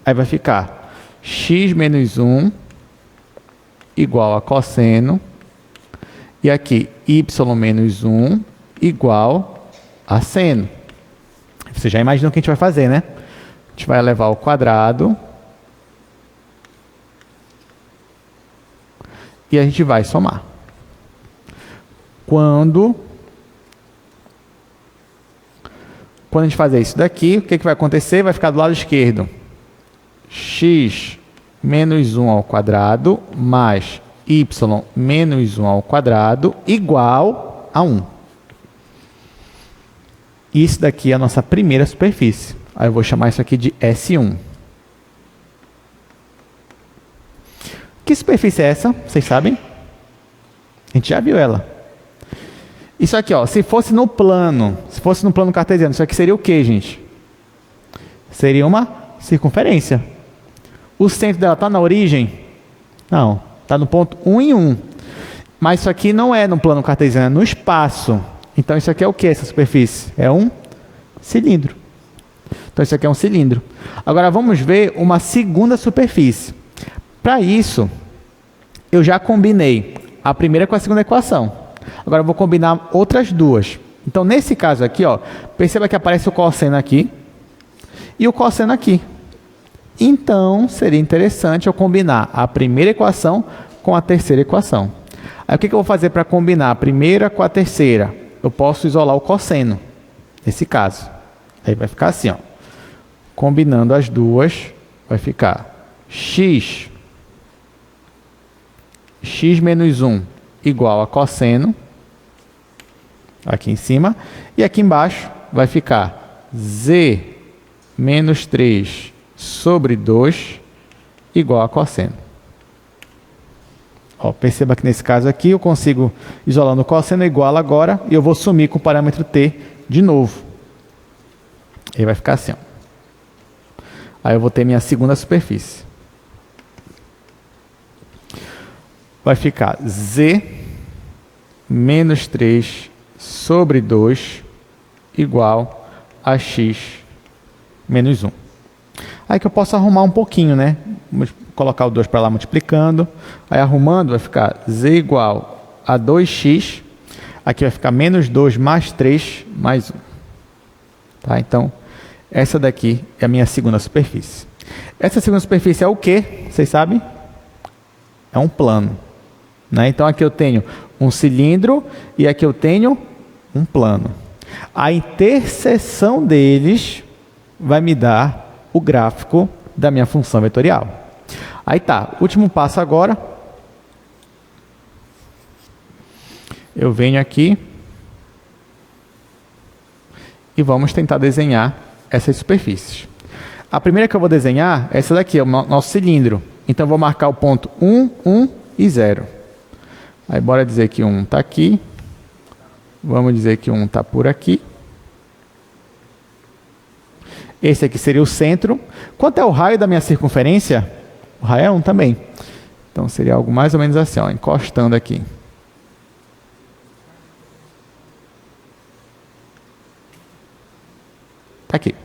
Aí vai ficar x menos 1 igual a cosseno. E aqui, y menos 1 igual a seno. Você já imagina o que a gente vai fazer, né? A gente vai levar ao quadrado. E a gente vai somar. Quando a gente fazer isso daqui, o que vai acontecer? Vai ficar do lado esquerdo. X menos 1 ao quadrado mais y menos 1 ao quadrado igual a 1. Isso daqui é a nossa primeira superfície. Aí eu vou chamar isso aqui de S1. Que superfície é essa? Vocês sabem? A gente já viu ela. Isso aqui, ó, se fosse no plano cartesiano, isso aqui seria o quê, gente? Seria uma circunferência. O centro dela está na origem? Não, está no ponto 1 em 1. Mas isso aqui não é no plano cartesiano, é no espaço. Então isso aqui é o que, essa superfície? É um cilindro. Então isso aqui é um cilindro. Agora vamos ver uma segunda superfície. Para isso, eu já combinei a primeira com a segunda equação. Agora eu vou combinar outras duas. Então nesse caso aqui, ó, perceba que aparece o cosseno aqui e o cosseno aqui. Então seria interessante eu combinar a primeira equação com a terceira equação. Aí o que eu vou fazer para combinar a primeira com a terceira? Eu posso isolar o cosseno, nesse caso. Aí vai ficar assim, ó. Combinando as duas, vai ficar x menos 1 igual a cosseno, aqui em cima, e aqui embaixo vai ficar z menos 3 sobre 2 igual a cosseno. Ó, perceba que nesse caso aqui eu consigo, isolando o cosseno, igual agora, e eu vou sumir com o parâmetro t de novo. Aí vai ficar assim, ó. Aí eu vou ter minha segunda superfície. Vai ficar z menos 3 sobre 2 igual a x menos 1. Aí que eu posso arrumar um pouquinho, né? Vamos colocar o 2 para lá multiplicando. Aí arrumando vai ficar z igual a 2x. Aqui vai ficar menos 2 mais 3 mais 1. Tá? Então, essa daqui é a minha segunda superfície. Essa segunda superfície é o quê? Vocês sabem? É um plano. Né? Então, aqui eu tenho um cilindro e aqui eu tenho um plano. A interseção deles vai me dar o gráfico da minha função vetorial. Aí tá, último passo agora. Eu venho aqui e vamos tentar desenhar essas superfícies. A primeira que eu vou desenhar é essa daqui, é o nosso cilindro. Então eu vou marcar o ponto 1, 1 e 0. Aí bora dizer que 1 está aqui. Vamos dizer que 1 está por aqui. Esse aqui seria o centro. Quanto é o raio da minha circunferência? O raio é 1 também. Então, seria algo mais ou menos assim, ó, encostando aqui. Tá aqui.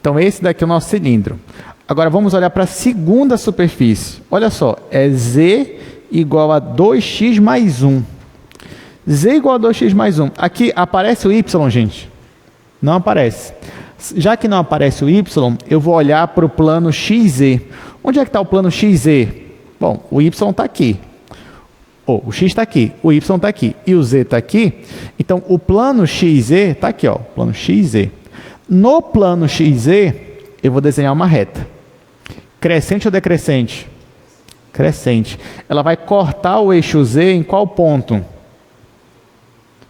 Então, esse daqui é o nosso cilindro. Agora, vamos olhar para a segunda superfície. Olha só, é Z igual a 2x mais 1. Z igual a 2x mais 1. Aqui aparece o y, gente? Não aparece. Já que não aparece o y, eu vou olhar para o plano XZ. Onde é que está o plano XZ? Bom, o y está aqui. O x está aqui, o y está aqui e o z está aqui. Então, o plano XZ está aqui, ó, plano XZ. No plano XZ, eu vou desenhar uma reta. Crescente ou decrescente? Crescente. Ela vai cortar o eixo Z em qual ponto?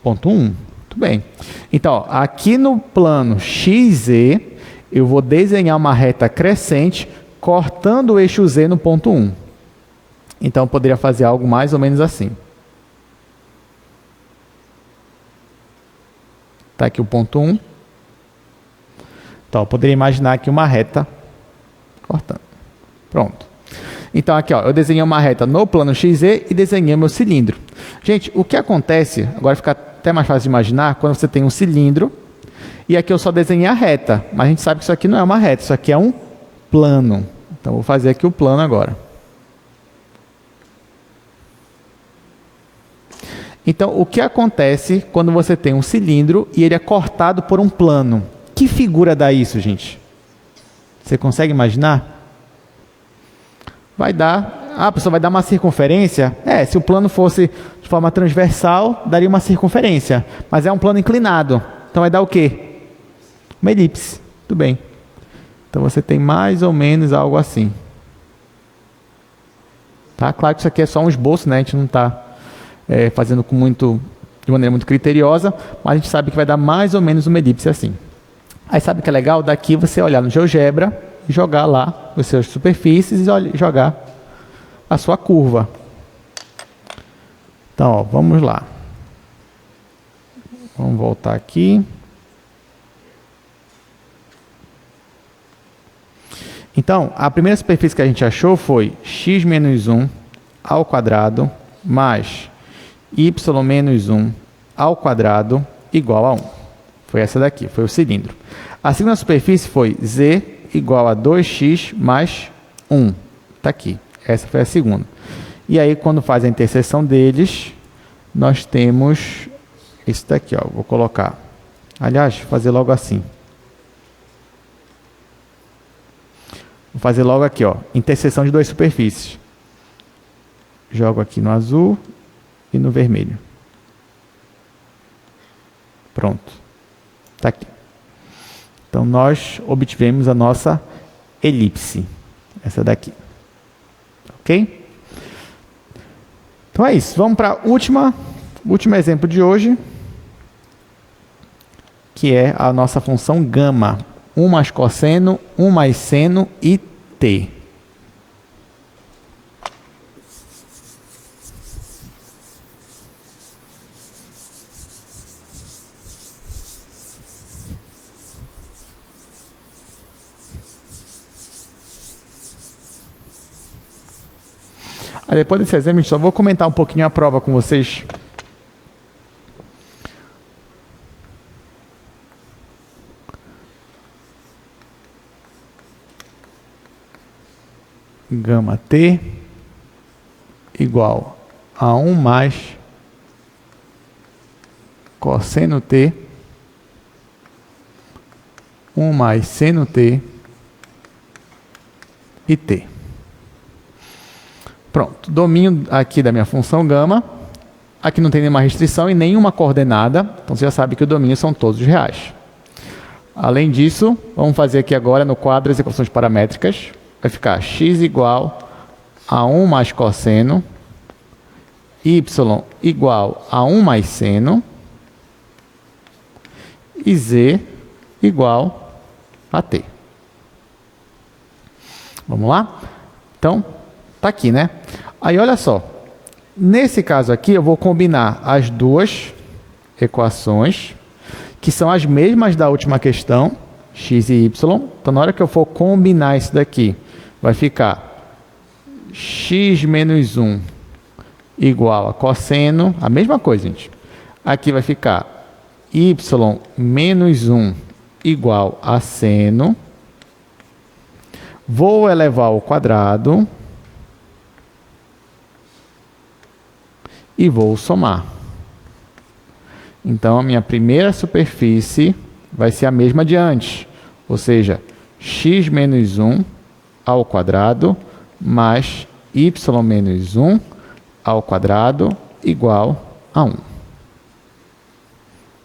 Ponto 1. Muito bem. Então, ó, aqui no plano XZ, eu vou desenhar uma reta crescente, cortando o eixo Z no ponto 1. Então, eu poderia fazer algo mais ou menos assim. Está aqui o ponto 1. Então, eu poderia imaginar aqui uma reta cortando. Pronto. Então, aqui, ó, eu desenhei uma reta no plano XZ e desenhei meu cilindro. Gente, o que acontece, agora fica até mais fácil de imaginar, quando você tem um cilindro, e aqui eu só desenhei a reta, mas a gente sabe que isso aqui não é uma reta, isso aqui é um plano. Então, eu vou fazer aqui o plano agora. Então, o que acontece quando você tem um cilindro e ele é cortado por um plano? Que figura dá isso, gente? Você consegue imaginar? Vai dar... a pessoa vai dar uma circunferência? Se o plano fosse de forma transversal, daria uma circunferência. Mas é um plano inclinado. Então, vai dar o quê? Uma elipse. Tudo bem. Então, você tem mais ou menos algo assim. Tá? Claro que isso aqui é só um esboço, né? A gente não está fazendo de maneira muito criteriosa, mas a gente sabe que vai dar mais ou menos uma elipse assim. Aí sabe o que é legal? Daqui você olhar no GeoGebra e jogar lá as suas superfícies e jogar a sua curva. Então, ó, vamos lá. Vamos voltar aqui. Então, a primeira superfície que a gente achou foi x menos 1 ao quadrado mais y menos 1 ao quadrado igual a 1. Foi essa daqui, foi o cilindro. A segunda superfície foi z igual a 2x mais 1. Está aqui. Essa foi a segunda. E aí, quando faz a interseção deles, nós temos isso daqui, ó. Vou colocar. Aliás, vou fazer logo assim. Vou fazer logo aqui, ó. Interseção de duas superfícies. Jogo aqui no azul e no vermelho. Pronto. Está aqui. Então, nós obtivemos a nossa elipse. Essa daqui. Ok? Então, é isso. Vamos para o último exemplo de hoje, que é a nossa função gama. 1 mais cosseno, 1 mais seno e t. Depois desse exemplo, só vou comentar um pouquinho a prova com vocês. Gama t igual a 1 mais cosseno t, 1 mais seno t e t. Pronto, domínio aqui da minha função gama. Aqui não tem nenhuma restrição e nenhuma coordenada, então você já sabe que o domínio são todos reais. Além disso, vamos fazer aqui agora no quadro as equações paramétricas. Vai ficar x igual a 1 mais cosseno, y igual a 1 mais seno e z igual a t. Vamos lá? Então, está aqui, né? Aí, olha só. Nesse caso aqui, eu vou combinar as duas equações, que são as mesmas da última questão, x e y. Então, na hora que eu for combinar isso daqui, vai ficar x menos 1 igual a cosseno, a mesma coisa, gente. Aqui vai ficar y menos 1 igual a seno. Vou elevar ao quadrado e vou somar. Então, a minha primeira superfície vai ser a mesma de antes, ou seja, x menos 1 ao quadrado mais y menos 1 ao quadrado igual a 1.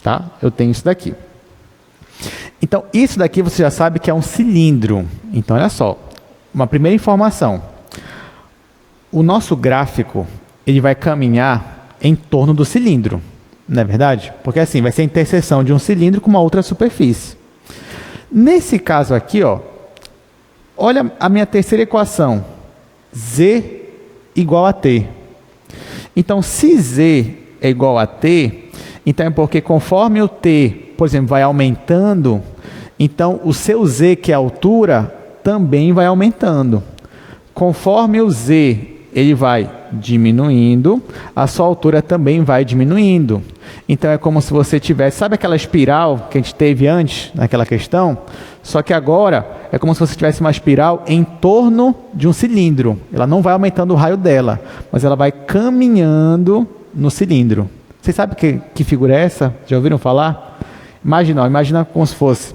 Tá? Eu tenho isso daqui. Então, isso daqui você já sabe que é um cilindro. Então, olha só, uma primeira informação. O nosso gráfico, ele vai caminhar em torno do cilindro, não é verdade? Porque assim, vai ser a interseção de um cilindro com uma outra superfície. Nesse caso aqui, ó, olha a minha terceira equação, z igual a t. Então, se z é igual a t, então é porque conforme o t, por exemplo, vai aumentando, então o seu z, que é a altura, também vai aumentando. Conforme o z ele vai diminuindo, a sua altura também vai diminuindo. Então é como se você tivesse, sabe aquela espiral que a gente teve antes, naquela questão? Só que agora é como se você tivesse uma espiral em torno de um cilindro. Ela não vai aumentando o raio dela, mas ela vai caminhando no cilindro. Vocês sabem que figura é essa? Já ouviram falar? Imagina como se fosse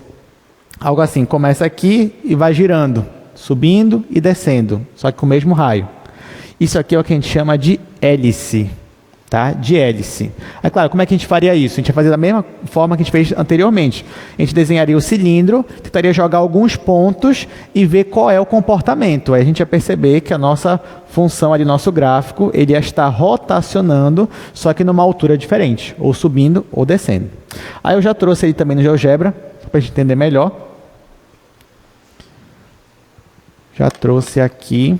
algo assim, começa aqui e vai girando, subindo e descendo, só que com o mesmo raio. Isso aqui é o que a gente chama de hélice, tá? De hélice. É claro, como é que a gente faria isso? A gente ia fazer da mesma forma que a gente fez anteriormente. A gente desenharia o cilindro, tentaria jogar alguns pontos e ver qual é o comportamento. Aí a gente ia perceber que a nossa função ali, nosso gráfico, ele ia estar rotacionando, só que numa altura diferente, ou subindo ou descendo. Aí eu já trouxe ele também no GeoGebra, para a gente entender melhor. Já trouxe aqui.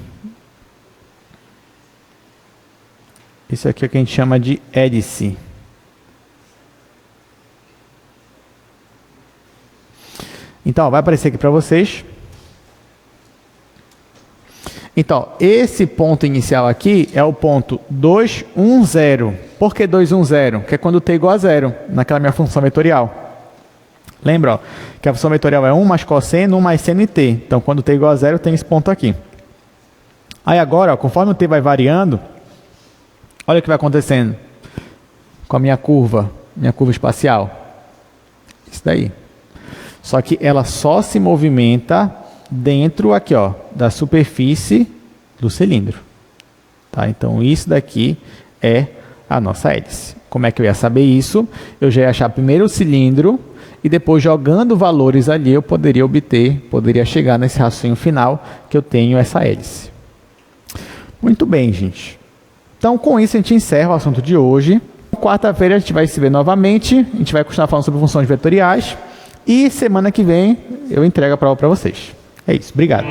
Isso aqui é o que a gente chama de hélice. Então, vai aparecer aqui para vocês. Então, esse ponto inicial aqui é o ponto 2, 1, 0. Por que 2, 1, 0? Que é quando t é igual a 0, naquela minha função vetorial. Lembra, ó, que a função vetorial é 1 mais cosseno, 1 mais seno e t. Então, quando t é igual a 0, tem esse ponto aqui. Aí agora, ó, conforme o t vai variando, olha o que vai acontecendo com a minha curva espacial. Isso daí. Só que ela só se movimenta dentro aqui, ó, da superfície do cilindro. Tá? Então, isso daqui é a nossa hélice. Como é que eu ia saber isso? Eu já ia achar primeiro o cilindro e depois, jogando valores ali, eu poderia chegar nesse raciocínio final que eu tenho essa hélice. Muito bem, gente. Então, com isso, a gente encerra o assunto de hoje. Quarta-feira, a gente vai se ver novamente. A gente vai continuar falando sobre funções vetoriais. E semana que vem, eu entrego a prova para vocês. É isso. Obrigado.